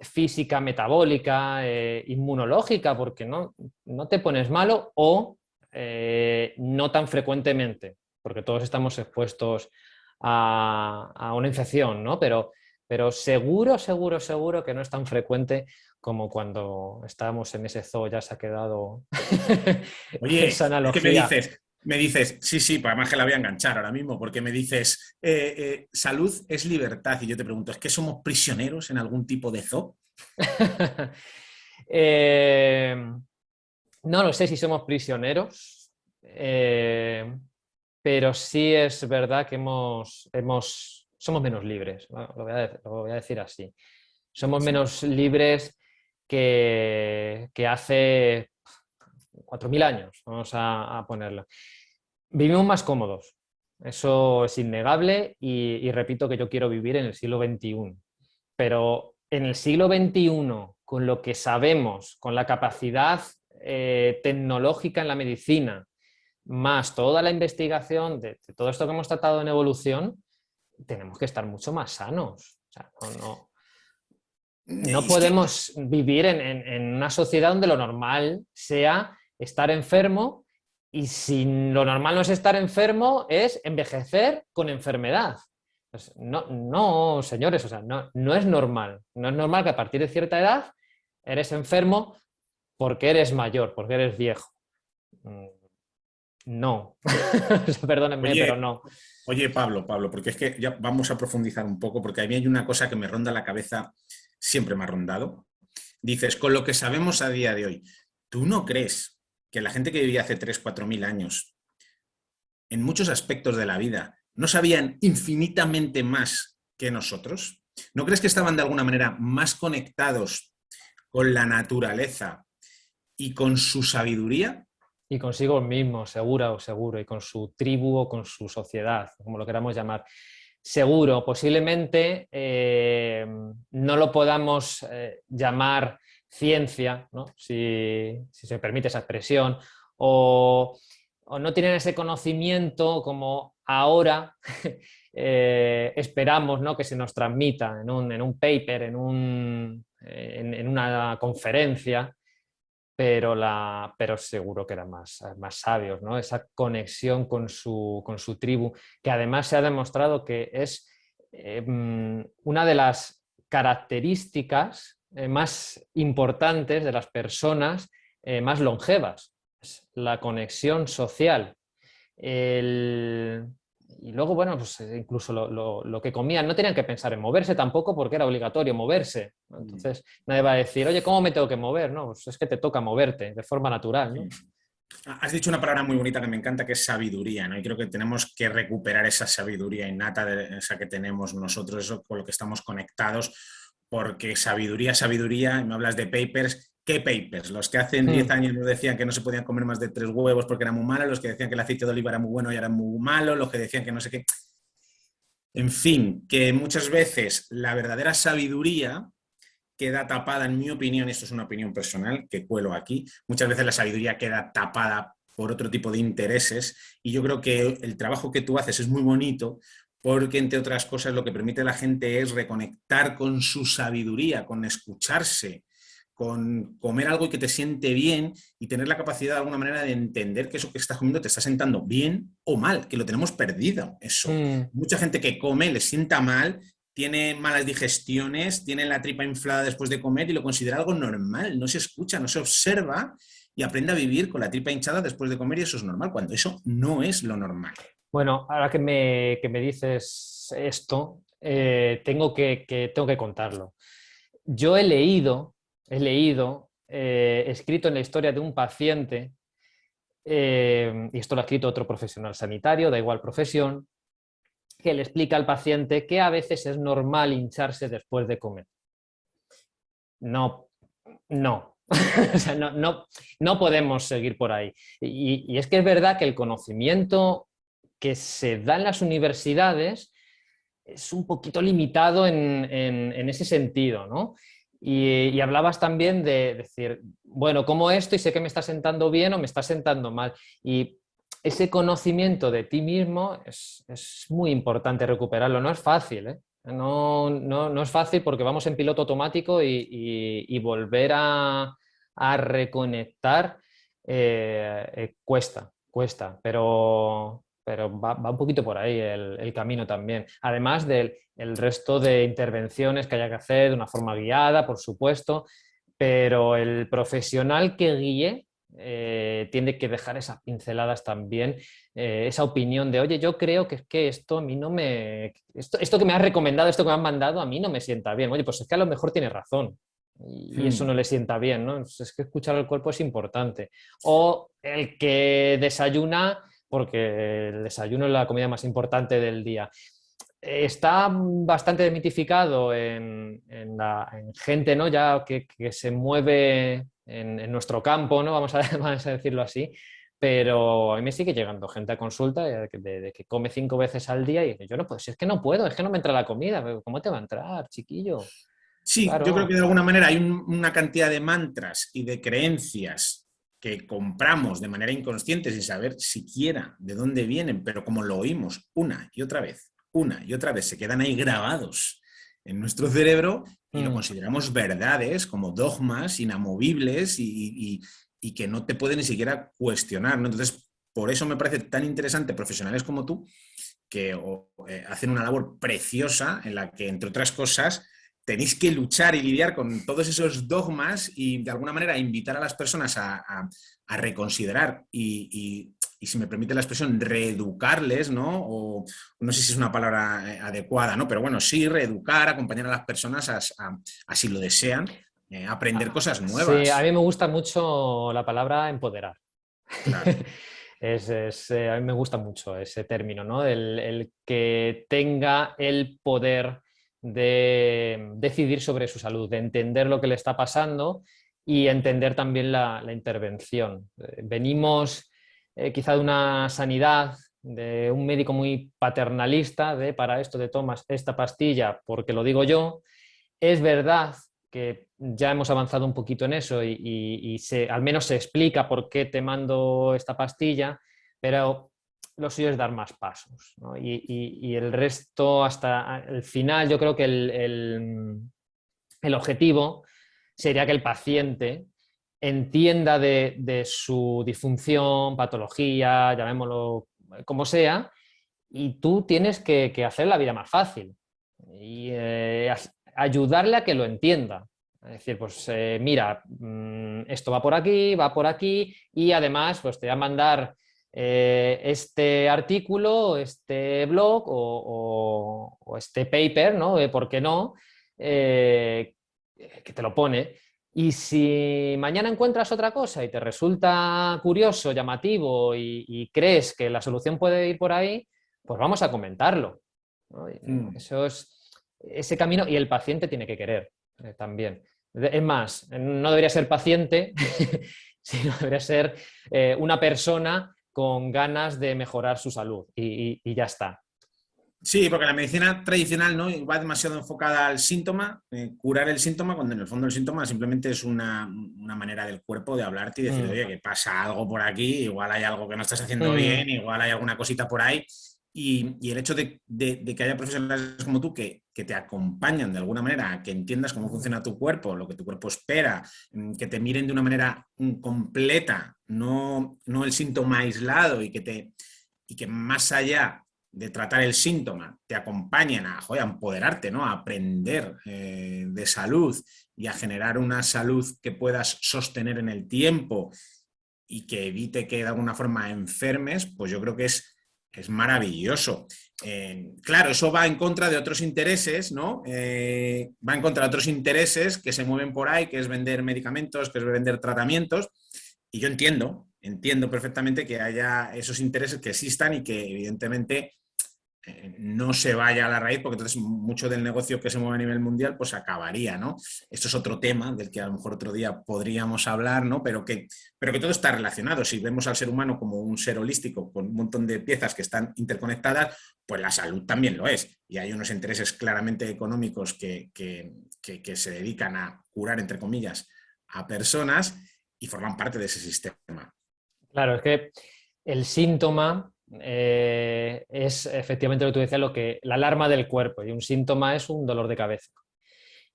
física, metabólica, inmunológica, porque no te pones malo o no tan frecuentemente, porque todos estamos expuestos a una infección, ¿no? Pero seguro, seguro, seguro que no es tan frecuente como cuando estábamos en ese zoo, ya se ha quedado Oye, esa es que analogía. me dices, sí, sí, pues además que la voy a enganchar ahora mismo, porque me dices, salud es libertad, y yo te pregunto, ¿es que somos prisioneros en algún tipo de zoo? Eh, no lo sé si somos prisioneros, pero sí es verdad que somos menos libres, ¿no? Lo voy a decir así. Somos Sí. menos libres que hace 4.000 años, vamos a ponerlo. Vivimos más cómodos, eso es innegable y repito que yo quiero vivir en el siglo XXI. Pero en el siglo XXI, con lo que sabemos, con la capacidad tecnológica en la medicina, más toda la investigación de todo esto que hemos tratado en evolución, tenemos que estar mucho más sanos. O sea, no Es que, podemos vivir en una sociedad donde lo normal sea estar enfermo Y si lo normal no es estar enfermo, es envejecer con enfermedad. Pues no, no, señores, o sea, no, no es normal. No es normal que a partir de cierta edad eres enfermo porque eres mayor, porque eres viejo. No. Perdónenme, pero Oye, no. oye, Pablo, porque es que ya vamos a profundizar un poco, porque a mí hay una cosa que me ronda la cabeza, siempre me ha rondado. Dices, con lo que sabemos a día de hoy, ¿tú no crees que la gente que vivía hace 3 4 mil años, en muchos aspectos de la vida, no sabían infinitamente más que nosotros? ¿No crees que estaban de alguna manera más conectados con la naturaleza y con su sabiduría? Y consigo mismo, segura o seguro, y con su tribu o con su sociedad, como lo queramos llamar. Seguro, posiblemente no lo podamos llamar ciencia, ¿no? Si se permite esa expresión, o no tienen ese conocimiento como ahora esperamos, ¿no? Que se nos transmita en un paper, en una conferencia, pero seguro que eran más sabios, ¿no? Esa conexión con su tribu, que además se ha demostrado que es una de las características más importantes de las personas más longevas, es la conexión social. El, y luego, bueno, pues incluso lo que comían, no tenían que pensar en moverse tampoco porque era obligatorio moverse, ¿no? Entonces nadie va a decir, oye, ¿cómo me tengo que mover? No, pues es que te toca moverte de forma natural, ¿no? Has dicho una palabra muy bonita que me encanta, que es sabiduría, ¿no? Y creo que tenemos que recuperar esa sabiduría innata, esa que tenemos nosotros, eso con lo que estamos conectados, porque sabiduría, y me hablas de papers, ¿qué papers? Los que hace 10 años nos decían que no se podían comer más de 3 huevos porque era muy malo, los que decían que el aceite de oliva era muy bueno y era muy malo, los que decían que no sé qué. En fin, que muchas veces la verdadera sabiduría queda tapada, en mi opinión, esto es una opinión personal que cuelo aquí, muchas veces la sabiduría queda tapada por otro tipo de intereses y yo creo que el trabajo que tú haces es muy bonito porque, entre otras cosas, lo que permite a la gente es reconectar con su sabiduría, con escucharse, con comer algo que te siente bien y tener la capacidad de alguna manera de entender que eso que estás comiendo te está sentando bien o mal, que lo tenemos perdido, eso. Mm. Mucha gente que come le sienta mal, tiene malas digestiones, tiene la tripa inflada después de comer y lo considera algo normal, no se escucha, no se observa y aprende a vivir con la tripa hinchada después de comer y eso es normal, cuando eso no es lo normal. Bueno, ahora que me dices esto, tengo que contarlo. Yo escrito en la historia de un paciente, y esto lo ha escrito otro profesional sanitario, da igual profesión, que le explica al paciente que a veces es normal hincharse después de comer. No, no. O sea, no podemos seguir por ahí. Y es que es verdad que el conocimiento que se da en las universidades es un poquito limitado en ese sentido, ¿no? Y hablabas también de decir, bueno, como esto y sé que me está sentando bien o me está sentando mal. Y ese conocimiento de ti mismo es muy importante recuperarlo. No es fácil, ¿eh? No es fácil porque vamos en piloto automático y volver a reconectar cuesta, pero va un poquito por ahí el camino también. Además del el resto de intervenciones que haya que hacer de una forma guiada, por supuesto, pero el profesional que guíe tiene que dejar esas pinceladas también, esa opinión de, oye, yo creo que es que esto a mí no me... Esto que me has recomendado, esto que me han mandado, a mí no me sienta bien. Oye, pues es que a lo mejor tiene razón y eso no le sienta bien, ¿no? Es que escuchar al cuerpo es importante. O el que desayuna, porque el desayuno es la comida más importante del día. Está bastante desmitificado en gente, ¿no? Ya que se mueve en nuestro campo, ¿no? Vamos a decirlo así. Pero a mí me sigue llegando gente a consulta de que come 5 veces al día y dice, yo no puedo, si es que no puedo, es que no me entra la comida. ¿Cómo te va a entrar, chiquillo? Sí, yo creo que Claro. de alguna manera hay una cantidad de mantras y de creencias que compramos de manera inconsciente sin saber siquiera de dónde vienen, pero como lo oímos una y otra vez, se quedan ahí grabados en nuestro cerebro y lo Mm. consideramos verdades como dogmas inamovibles y que no te pueden ni siquiera cuestionar, ¿no? Entonces, por eso me parece tan interesante profesionales como tú, que hacen una labor preciosa en la que, entre otras cosas, tenéis que luchar y lidiar con todos esos dogmas y, de alguna manera, invitar a las personas a reconsiderar y, si me permite la expresión, reeducarles, ¿no? O no sé si es una palabra adecuada, ¿no? Pero bueno, sí, reeducar, acompañar a las personas a si lo desean, aprender cosas Sí, a nuevas. mí me gusta mucho la palabra empoderar. Claro. A mí me gusta mucho ese término, ¿no? El que tenga el poder de decidir sobre su salud, de entender lo que le está pasando y entender también la intervención. Venimos quizá de una sanidad, de un médico muy paternalista, de para esto te tomas esta pastilla porque lo digo yo. Es verdad que ya hemos avanzado un poquito en eso y al menos se explica por qué te mando esta pastilla, pero lo suyo es dar más pasos, ¿no? Y el resto hasta el final, yo creo que el objetivo sería que el paciente entienda de su disfunción, patología, llamémoslo como sea, y tú tienes que hacer la vida más fácil y ayudarle a que lo entienda. Es decir, pues mira, esto va por aquí y además pues te voy a mandar este artículo, este blog o este paper, ¿no? ¿Por qué no? Eh, que te lo pone. Y si mañana encuentras otra cosa y te resulta curioso, llamativo y crees que la solución puede ir por ahí, pues vamos a comentarlo, ¿no? Mm. Eso es ese camino y el paciente tiene que querer también. Es más, no debería ser paciente, sino debería ser una persona con ganas de mejorar su salud y ya está. Sí, porque la medicina tradicional, ¿no?, va demasiado enfocada al síntoma, curar el síntoma, cuando en el fondo el síntoma simplemente es una manera del cuerpo de hablarte y decir, Mm, oye, que pasa algo por aquí, igual hay algo que no estás haciendo mm, bien, igual hay alguna cosita por ahí. Y el hecho de que haya profesionales como tú que te acompañan de alguna manera a que entiendas cómo funciona tu cuerpo, lo que tu cuerpo espera, que te miren de una manera completa, no el síntoma aislado y que más allá de tratar el síntoma, te acompañen a empoderarte, ¿no? A aprender de salud y a generar una salud que puedas sostener en el tiempo y que evite que de alguna forma enfermes, pues yo creo que es maravilloso. Claro, eso va en contra de otros intereses, ¿no? Va en contra de otros intereses que se mueven por ahí, que es vender medicamentos, que es vender tratamientos. Y yo entiendo perfectamente que haya esos intereses que existan y que evidentemente no se vaya a la raíz, porque entonces mucho del negocio que se mueve a nivel mundial pues acabaría, ¿no? Esto es otro tema del que a lo mejor otro día podríamos hablar, ¿no? Pero que todo está relacionado. Si vemos al ser humano como un ser holístico con un montón de piezas que están interconectadas, pues la salud también lo es. Y hay unos intereses claramente económicos que se dedican a curar, entre comillas, a personas y forman parte de ese sistema. claro, es que el síntoma es efectivamente lo que tú decías, la alarma del cuerpo y un síntoma es un dolor de cabeza.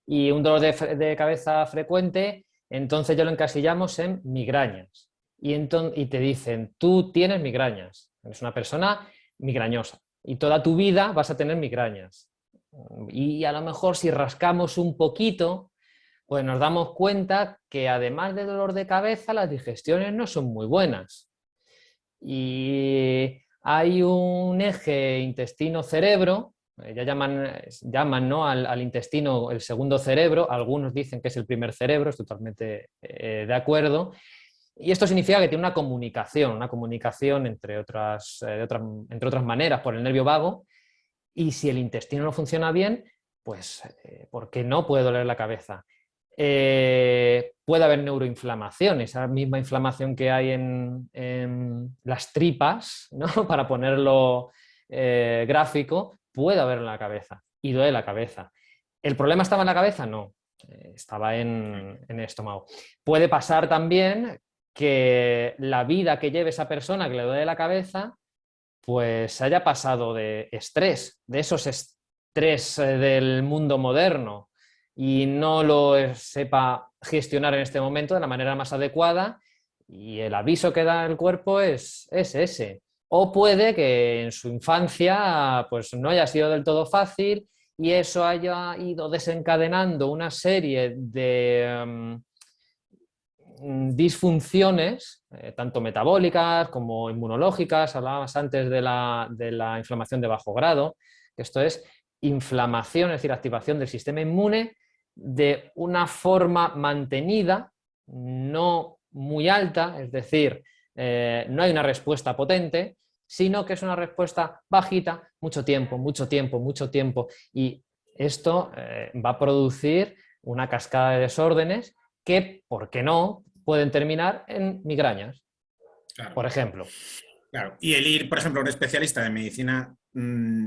Y un dolor de cabeza frecuente, entonces ya lo encasillamos en migrañas. Y te dicen, tú tienes migrañas, eres una persona migrañosa y toda tu vida vas a tener migrañas. Y a lo mejor si rascamos un poquito, pues nos damos cuenta que además de dolor de cabeza, las digestiones no son muy buenas. Y hay un eje intestino-cerebro, ya llaman, ¿no?, al intestino el segundo cerebro, algunos dicen que es el primer cerebro, estoy totalmente de acuerdo, y esto significa que tiene una comunicación entre otras maneras por el nervio vago, y si el intestino no funciona bien, pues ¿por qué no puede doler la cabeza? Puede haber neuroinflamación, esa misma inflamación que hay en las tripas, ¿no? Para ponerlo gráfico, puede haber en la cabeza y duele la cabeza. ¿El problema estaba en la cabeza? No, estaba en el estómago. Puede pasar también que la vida que lleve esa persona que le duele la cabeza pues haya pasado de estrés, de esos estrés del mundo moderno y no lo sepa gestionar en este momento de la manera más adecuada y el aviso que da el cuerpo es ese. O puede que en su infancia pues, no haya sido del todo fácil y eso haya ido desencadenando una serie de disfunciones, tanto metabólicas como inmunológicas. Hablabas antes de la inflamación de bajo grado, que esto es inflamación, es decir, activación del sistema inmune de una forma mantenida, no muy alta, es decir, no hay una respuesta potente, sino que es una respuesta bajita, mucho tiempo, mucho tiempo, mucho tiempo. Y esto va a producir una cascada de desórdenes que, ¿por qué no?, pueden terminar en migrañas, Claro. por ejemplo. Claro, y el ir, por ejemplo, a un especialista de medicina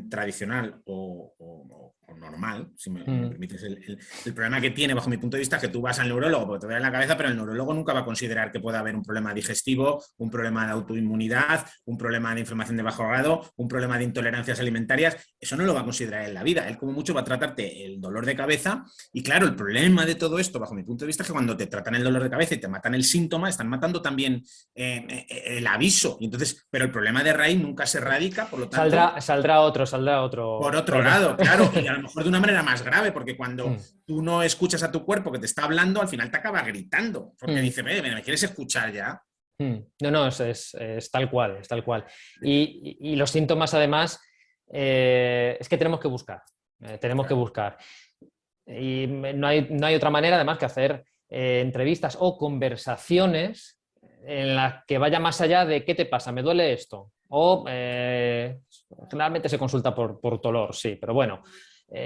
tradicional o normal, si me permites, el problema que tiene, bajo mi punto de vista, es que tú vas al neurólogo porque te duele la cabeza, pero el neurólogo nunca va a considerar que pueda haber un problema digestivo, un problema de autoinmunidad, un problema de inflamación de bajo grado, un problema de intolerancias alimentarias. Eso no lo va a considerar en la vida. Él, como mucho, va a tratarte el dolor de cabeza. Y claro, el problema de todo esto, bajo mi punto de vista, es que cuando te tratan el dolor de cabeza y te matan el síntoma, están matando también el aviso. Y entonces, pero el problema de raíz nunca se erradica, por lo tanto, Saldrá otro por otro problema. lado, claro, y a lo mejor de una manera más grave, porque cuando Mm, tú no escuchas a tu cuerpo que te está hablando, al final te acaba gritando, porque mm, dice, ¿me quieres escuchar ya? mm. No, no, es tal cual, es tal cual. Y los síntomas, además, es que tenemos que buscar. Tenemos que Claro. buscar. Y no hay otra manera, además, que hacer entrevistas o conversaciones en las que vaya más allá de ¿qué te pasa? ¿Me duele esto? O generalmente se consulta por dolor, sí, pero bueno,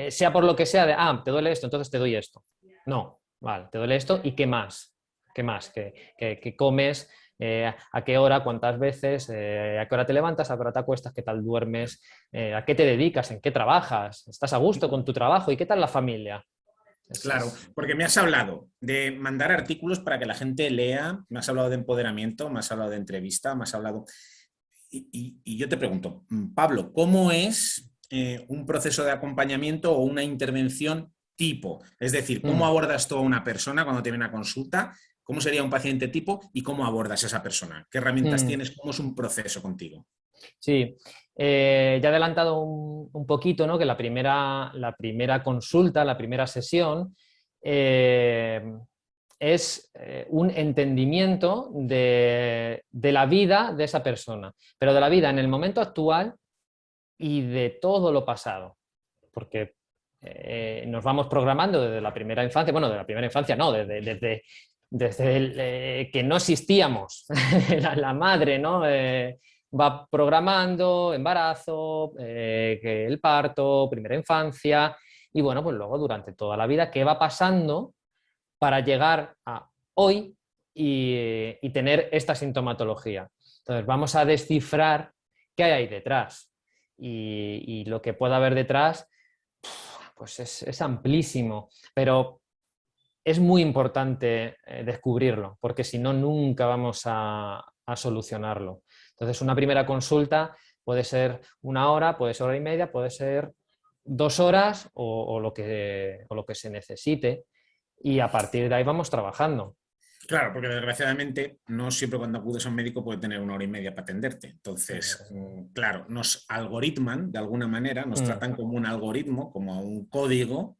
sea por lo que sea de, te duele esto, entonces te doy esto. No, vale, te duele esto y ¿qué más? ¿Qué más? ¿Qué comes? ¿A qué hora? ¿Cuántas veces? ¿A qué hora te levantas? ¿A qué hora te acuestas? ¿Qué tal duermes? ¿A qué te dedicas? ¿En qué trabajas? ¿Estás a gusto con tu trabajo? ¿Y qué tal la familia? Claro, porque me has hablado de mandar artículos para que la gente lea, me has hablado de empoderamiento, me has hablado de entrevista, me has hablado... Y yo te pregunto, Pablo, ¿cómo es un proceso de acompañamiento o una intervención tipo? Es decir, ¿cómo Mm, abordas tú a una persona cuando tiene una consulta? ¿Cómo sería un paciente tipo y cómo abordas a esa persona? ¿Qué herramientas mm. tienes? ¿Cómo es un proceso contigo? Sí, ya he adelantado un poquito, ¿no? Que la primera consulta, la primera sesión, eh, es un entendimiento de la vida de esa persona, pero de la vida en el momento actual y de todo lo pasado, porque nos vamos programando desde la primera infancia, bueno, de la primera infancia no, desde que no existíamos, la madre, ¿no? Va programando embarazo, que el parto, primera infancia, y bueno, pues luego durante toda la vida, ¿qué va pasando para llegar a hoy y tener esta sintomatología? Entonces, vamos a descifrar qué hay ahí detrás. Y lo que pueda haber detrás, pues es amplísimo, pero es muy importante descubrirlo, porque si no, nunca vamos a solucionarlo. Entonces, una primera consulta puede ser 1 hora, puede ser 1 hora y media, puede ser 2 horas o lo que se necesite, y a partir de ahí vamos trabajando. Claro, porque desgraciadamente no siempre cuando acudes a un médico puede tener 1 hora y media para atenderte. Entonces, claro, nos algoritman de alguna manera, nos Mm, tratan como un algoritmo, como a un código,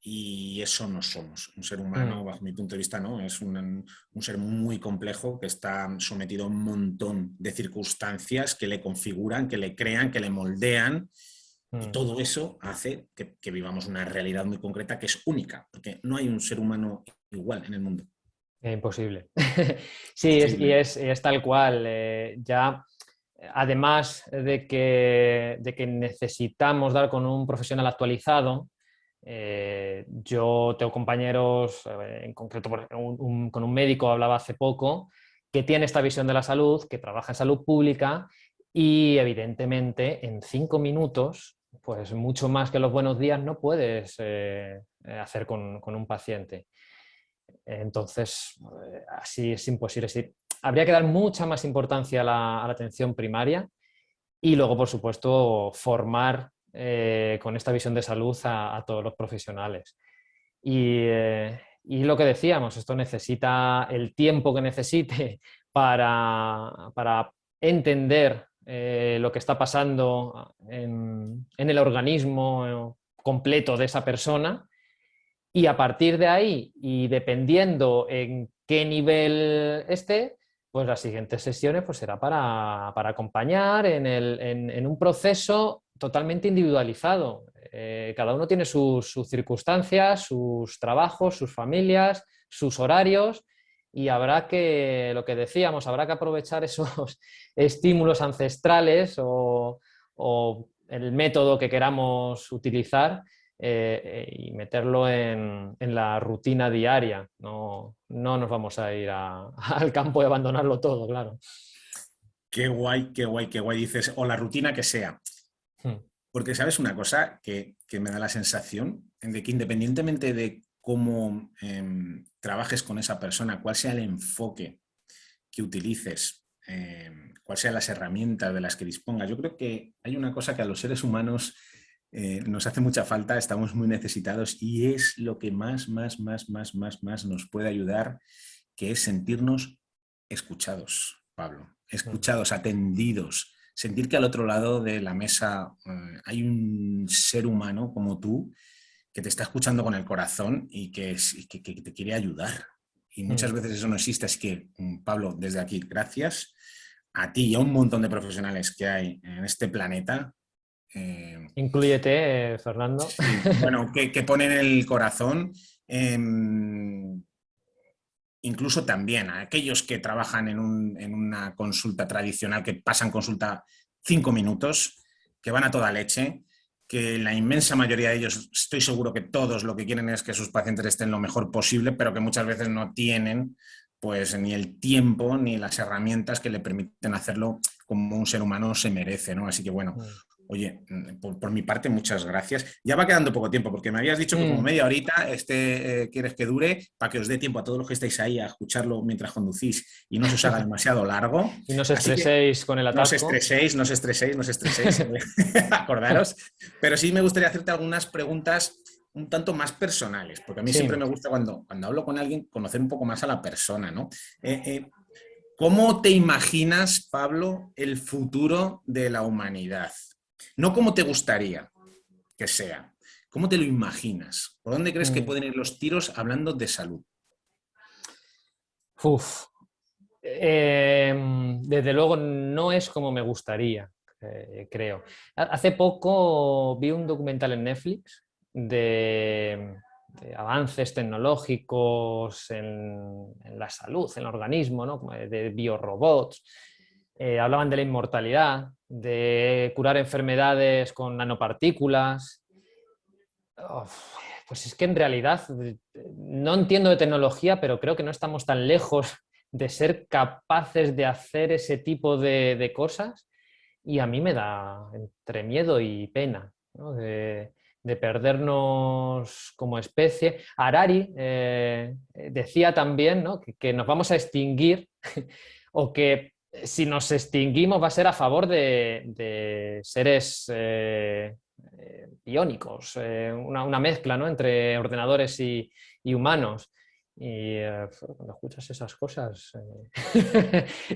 y eso no somos. Un ser mm, humano, bajo mi punto de vista, no, es un ser muy complejo que está sometido a un montón de circunstancias que le configuran, que le crean, que le moldean. Y mm. todo eso hace que vivamos una realidad muy concreta que es única, porque no hay un ser humano igual en el mundo. Imposible. Sí, Posible. es tal cual. Ya, además de que necesitamos dar con un profesional actualizado, yo tengo compañeros, en concreto con un médico hablaba hace poco, que tiene esta visión de la salud, que trabaja en salud pública y evidentemente en 5 minutos, pues mucho más que los buenos días no puedes hacer con un paciente. Entonces, así es imposible. Sí, habría que dar mucha más importancia a la atención primaria y luego, por supuesto, formar con esta visión de salud a todos los profesionales. Y lo que decíamos, esto necesita el tiempo que necesite para entender lo que está pasando en el organismo completo de esa persona, y a partir de ahí, y dependiendo en qué nivel esté, pues las siguientes sesiones pues será para acompañar en un proceso totalmente individualizado. Cada uno tiene sus circunstancias, sus trabajos, sus familias, sus horarios, y habrá que, lo que decíamos, habrá que aprovechar esos estímulos ancestrales o el método que queramos utilizar, y meterlo en la rutina diaria. No, no nos vamos a ir al campo y abandonarlo todo, claro. Qué guay, qué guay, qué guay dices, o la rutina que sea. Porque sabes una cosa que me da la sensación de que independientemente de cómo trabajes con esa persona, cuál sea el enfoque que utilices, cuáles sean las herramientas de las que dispongas, yo creo que hay una cosa que a los seres humanos nos hace mucha falta, estamos muy necesitados y es lo que más nos puede ayudar, que es sentirnos escuchados, Pablo, escuchados, atendidos, sentir que al otro lado de la mesa hay un ser humano como tú que te está escuchando con el corazón y que te quiere ayudar. Y muchas veces eso no existe, así que, Pablo, desde aquí, gracias a ti y a un montón de profesionales que hay en este planeta. Inclúyete, Fernando. Sí, bueno, que ponen el corazón, incluso también a aquellos que trabajan en una consulta tradicional, que pasan consulta 5 minutos, que van a toda leche, que la inmensa mayoría de ellos, estoy seguro que todos lo que quieren es que sus pacientes estén lo mejor posible, pero que muchas veces no tienen pues ni el tiempo ni las herramientas que le permiten hacerlo como un ser humano se merece, ¿no? Así que bueno, oye, por mi parte, muchas gracias. Ya va quedando poco tiempo, porque me habías dicho que como media horita quieres que dure para que os dé tiempo a todos los que estáis ahí a escucharlo mientras conducís y no se os haga demasiado largo. Y no os Así que estreséis con el no os atasco. estreséis, no os estreséis, no os estreséis, acordaros. Pero sí me gustaría hacerte algunas preguntas un tanto más personales, porque a mí siempre Sí. me gusta cuando hablo con alguien conocer un poco más a la persona, ¿no? ¿Cómo te imaginas, Pablo, el futuro de la humanidad? No cómo te gustaría que sea, ¿cómo te lo imaginas? ¿Por dónde crees que pueden ir los tiros hablando de salud? Uf. Desde luego no es como me gustaría, creo. Hace poco vi un documental en Netflix de avances tecnológicos en la salud, en el organismo, ¿no? Como de biorobots. Hablaban de la inmortalidad, de curar enfermedades con nanopartículas. Uf, pues es que en realidad no entiendo de tecnología, pero creo que no estamos tan lejos de ser capaces de hacer ese tipo de cosas, y a mí me da entre miedo y pena, ¿no? De perdernos como especie. Harari decía también, ¿no? que nos vamos a extinguir o que si nos extinguimos va a ser a favor de seres biónicos, una mezcla, ¿no? Entre ordenadores y humanos. Y cuando escuchas esas cosas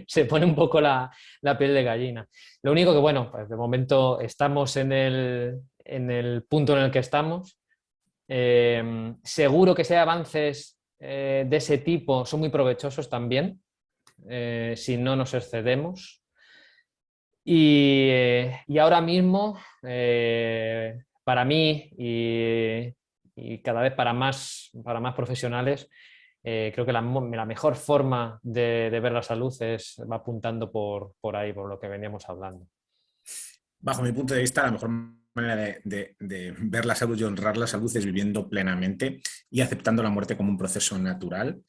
se pone un poco la piel de gallina. Lo único que, bueno, pues de momento estamos en el punto en el que estamos. Seguro que si hay avances de ese tipo son muy provechosos también, si no nos excedemos. Y ahora mismo, para mí y cada vez para más profesionales, creo que la mejor forma de ver la salud va apuntando por ahí, por lo que veníamos hablando. Bajo mi punto de vista, la mejor manera de ver la salud y honrar la salud es viviendo plenamente y aceptando la muerte como un proceso natural,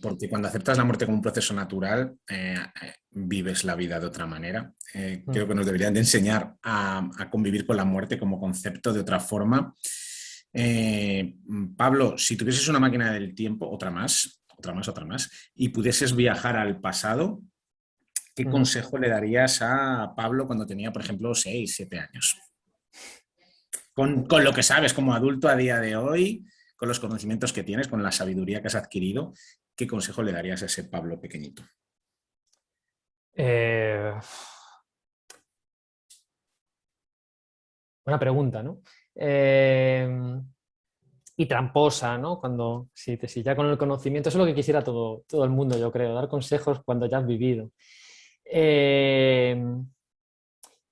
porque cuando aceptas la muerte como un proceso natural, vives la vida de otra manera. Creo que nos deberían de enseñar a convivir con la muerte como concepto de otra forma. Pablo, si tuvieses una máquina del tiempo, otra más, y pudieses viajar al pasado, ¿qué consejo le darías a Pablo cuando tenía, por ejemplo, 6, 7 años? Con lo que sabes como adulto a día de hoy, con los conocimientos que tienes, con la sabiduría que has adquirido, ¿qué consejo le darías a ese Pablo pequeñito? Eh, buena pregunta, ¿no? Y tramposa, ¿no? Cuando, si ya con el conocimiento, eso es lo que quisiera todo el mundo, yo creo, dar consejos cuando ya has vivido. Eh,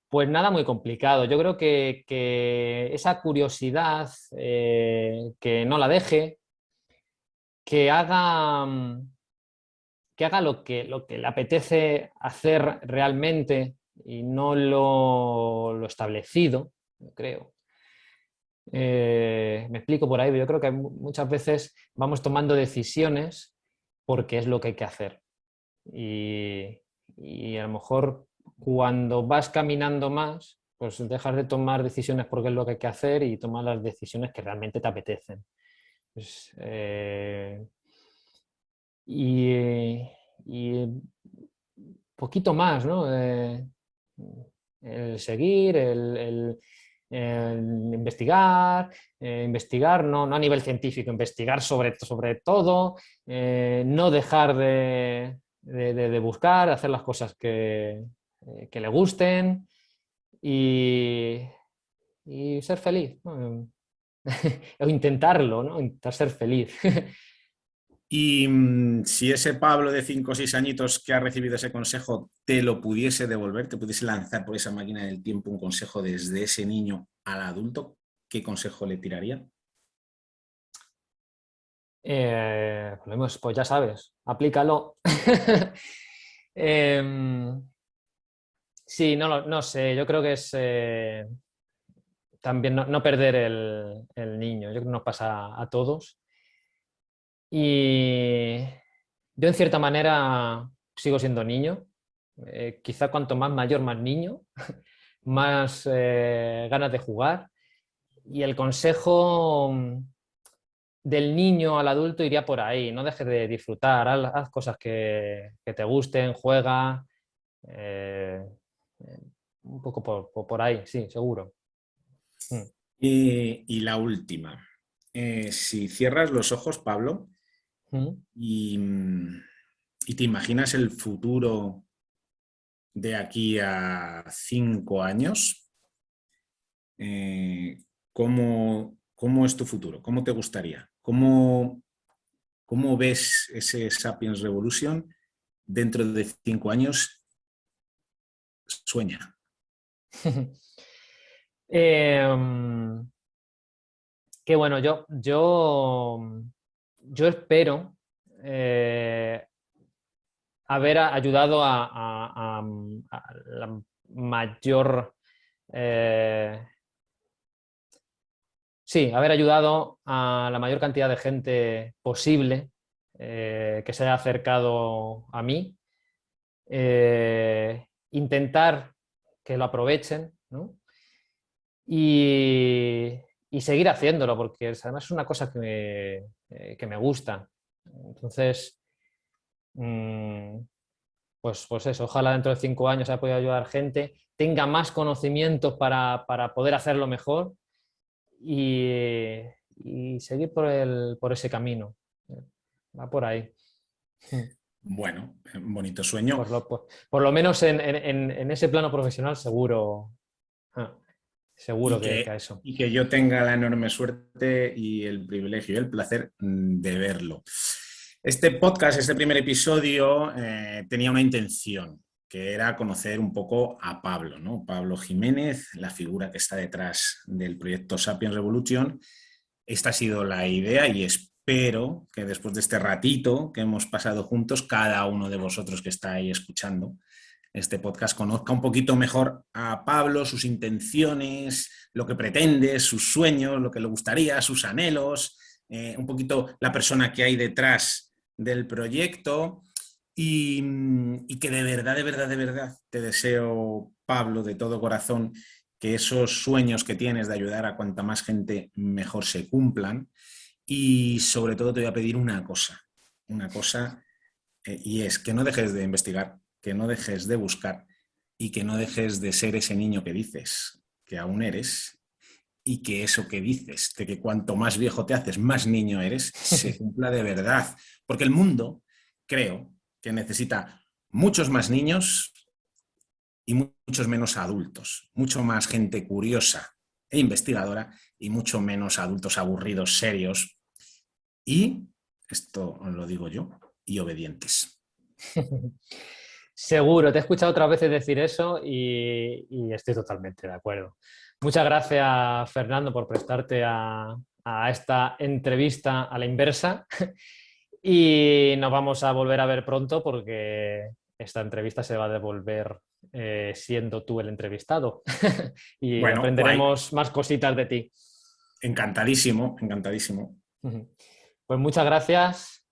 pues nada muy complicado. Yo creo que esa curiosidad, que no la deje, que haga, que haga lo que le apetece hacer realmente y no lo establecido, yo creo. Me explico por ahí, yo creo que muchas veces vamos tomando decisiones porque es lo que hay que hacer. Y, y a lo mejor cuando vas caminando más, pues dejas de tomar decisiones porque es lo que hay que hacer y tomas las decisiones que realmente te apetecen. Pues, y poquito más, ¿no? El seguir, el investigar, investigar no a nivel científico, investigar sobre todo, no dejar de buscar, hacer las cosas que le gusten y, y ser feliz, ¿no? O intentarlo, ¿no? Intentar ser feliz. Y si ese Pablo de 5 o 6 añitos que ha recibido ese consejo te lo pudiese devolver, te pudiese lanzar por esa máquina del tiempo un consejo desde ese niño al adulto, ¿qué consejo le tiraría? Pues ya sabes, aplícalo. Em, sí, no sé, yo creo que es también no perder el niño, yo creo que nos pasa a todos. Y yo en cierta manera sigo siendo niño. Quizá cuanto más mayor, más niño, más ganas de jugar. Y el consejo del niño al adulto iría por ahí. No dejes de disfrutar, haz cosas que te gusten, juega. eh, un poco por ahí, sí, seguro. Mm. Y la última. Si cierras los ojos, Pablo, Mm. y te imaginas el futuro de aquí a 5 años, eh, ¿cómo es tu futuro? ¿Cómo te gustaría? ¿Cómo ves ese Sapiens Revolution dentro de 5 años? Sueña. Em, que bueno, yo espero haber ayudado a la mayor, eh, sí, haber ayudado a la mayor cantidad de gente posible que se haya acercado a mí. Intentar que lo aprovechen, ¿no? Y, y seguir haciéndolo, porque además es una cosa que me gusta. Entonces, mm, pues eso, ojalá dentro de 5 años haya podido ayudar gente, tenga más conocimientos para poder hacerlo mejor y seguir por ese camino. Va por ahí. Bueno, un bonito sueño. Por lo menos en ese plano profesional seguro, ah, seguro que a eso. Y que yo tenga la enorme suerte y el privilegio y el placer de verlo. Este podcast, este primer episodio, tenía una intención, que era conocer un poco a Pablo, ¿no? Pablo Jiménez, la figura que está detrás del proyecto Sapiens Revolution. Esta ha sido la idea y espero que después de este ratito que hemos pasado juntos, cada uno de vosotros que está ahí escuchando este podcast conozca un poquito mejor a Pablo, sus intenciones, lo que pretende, sus sueños, lo que le gustaría, sus anhelos, un poquito la persona que hay detrás del proyecto y que de verdad te deseo, Pablo, de todo corazón, que esos sueños que tienes de ayudar a cuanta más gente mejor se cumplan. Y sobre todo te voy a pedir una cosa, y es que no dejes de investigar, que no dejes de buscar y que no dejes de ser ese niño que dices que aún eres y que eso que dices, de que cuanto más viejo te haces, más niño eres, se cumpla de verdad. Porque el mundo, creo, que necesita muchos más niños y muchos menos adultos, mucho más gente curiosa e investigadora y mucho menos adultos aburridos, serios y, esto os lo digo yo, y obedientes. Seguro, te he escuchado otras veces decir eso y estoy totalmente de acuerdo. Muchas gracias, Fernando, por prestarte a esta entrevista a la inversa y nos vamos a volver a ver pronto porque esta entrevista se va a devolver siendo tú el entrevistado y Bueno, guay, aprenderemos más cositas de ti. encantadísimo, encantadísimo. Pues muchas gracias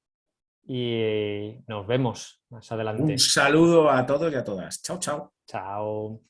y nos vemos más Un adelante. saludo a todos y a todas. Chao, chao. Chao.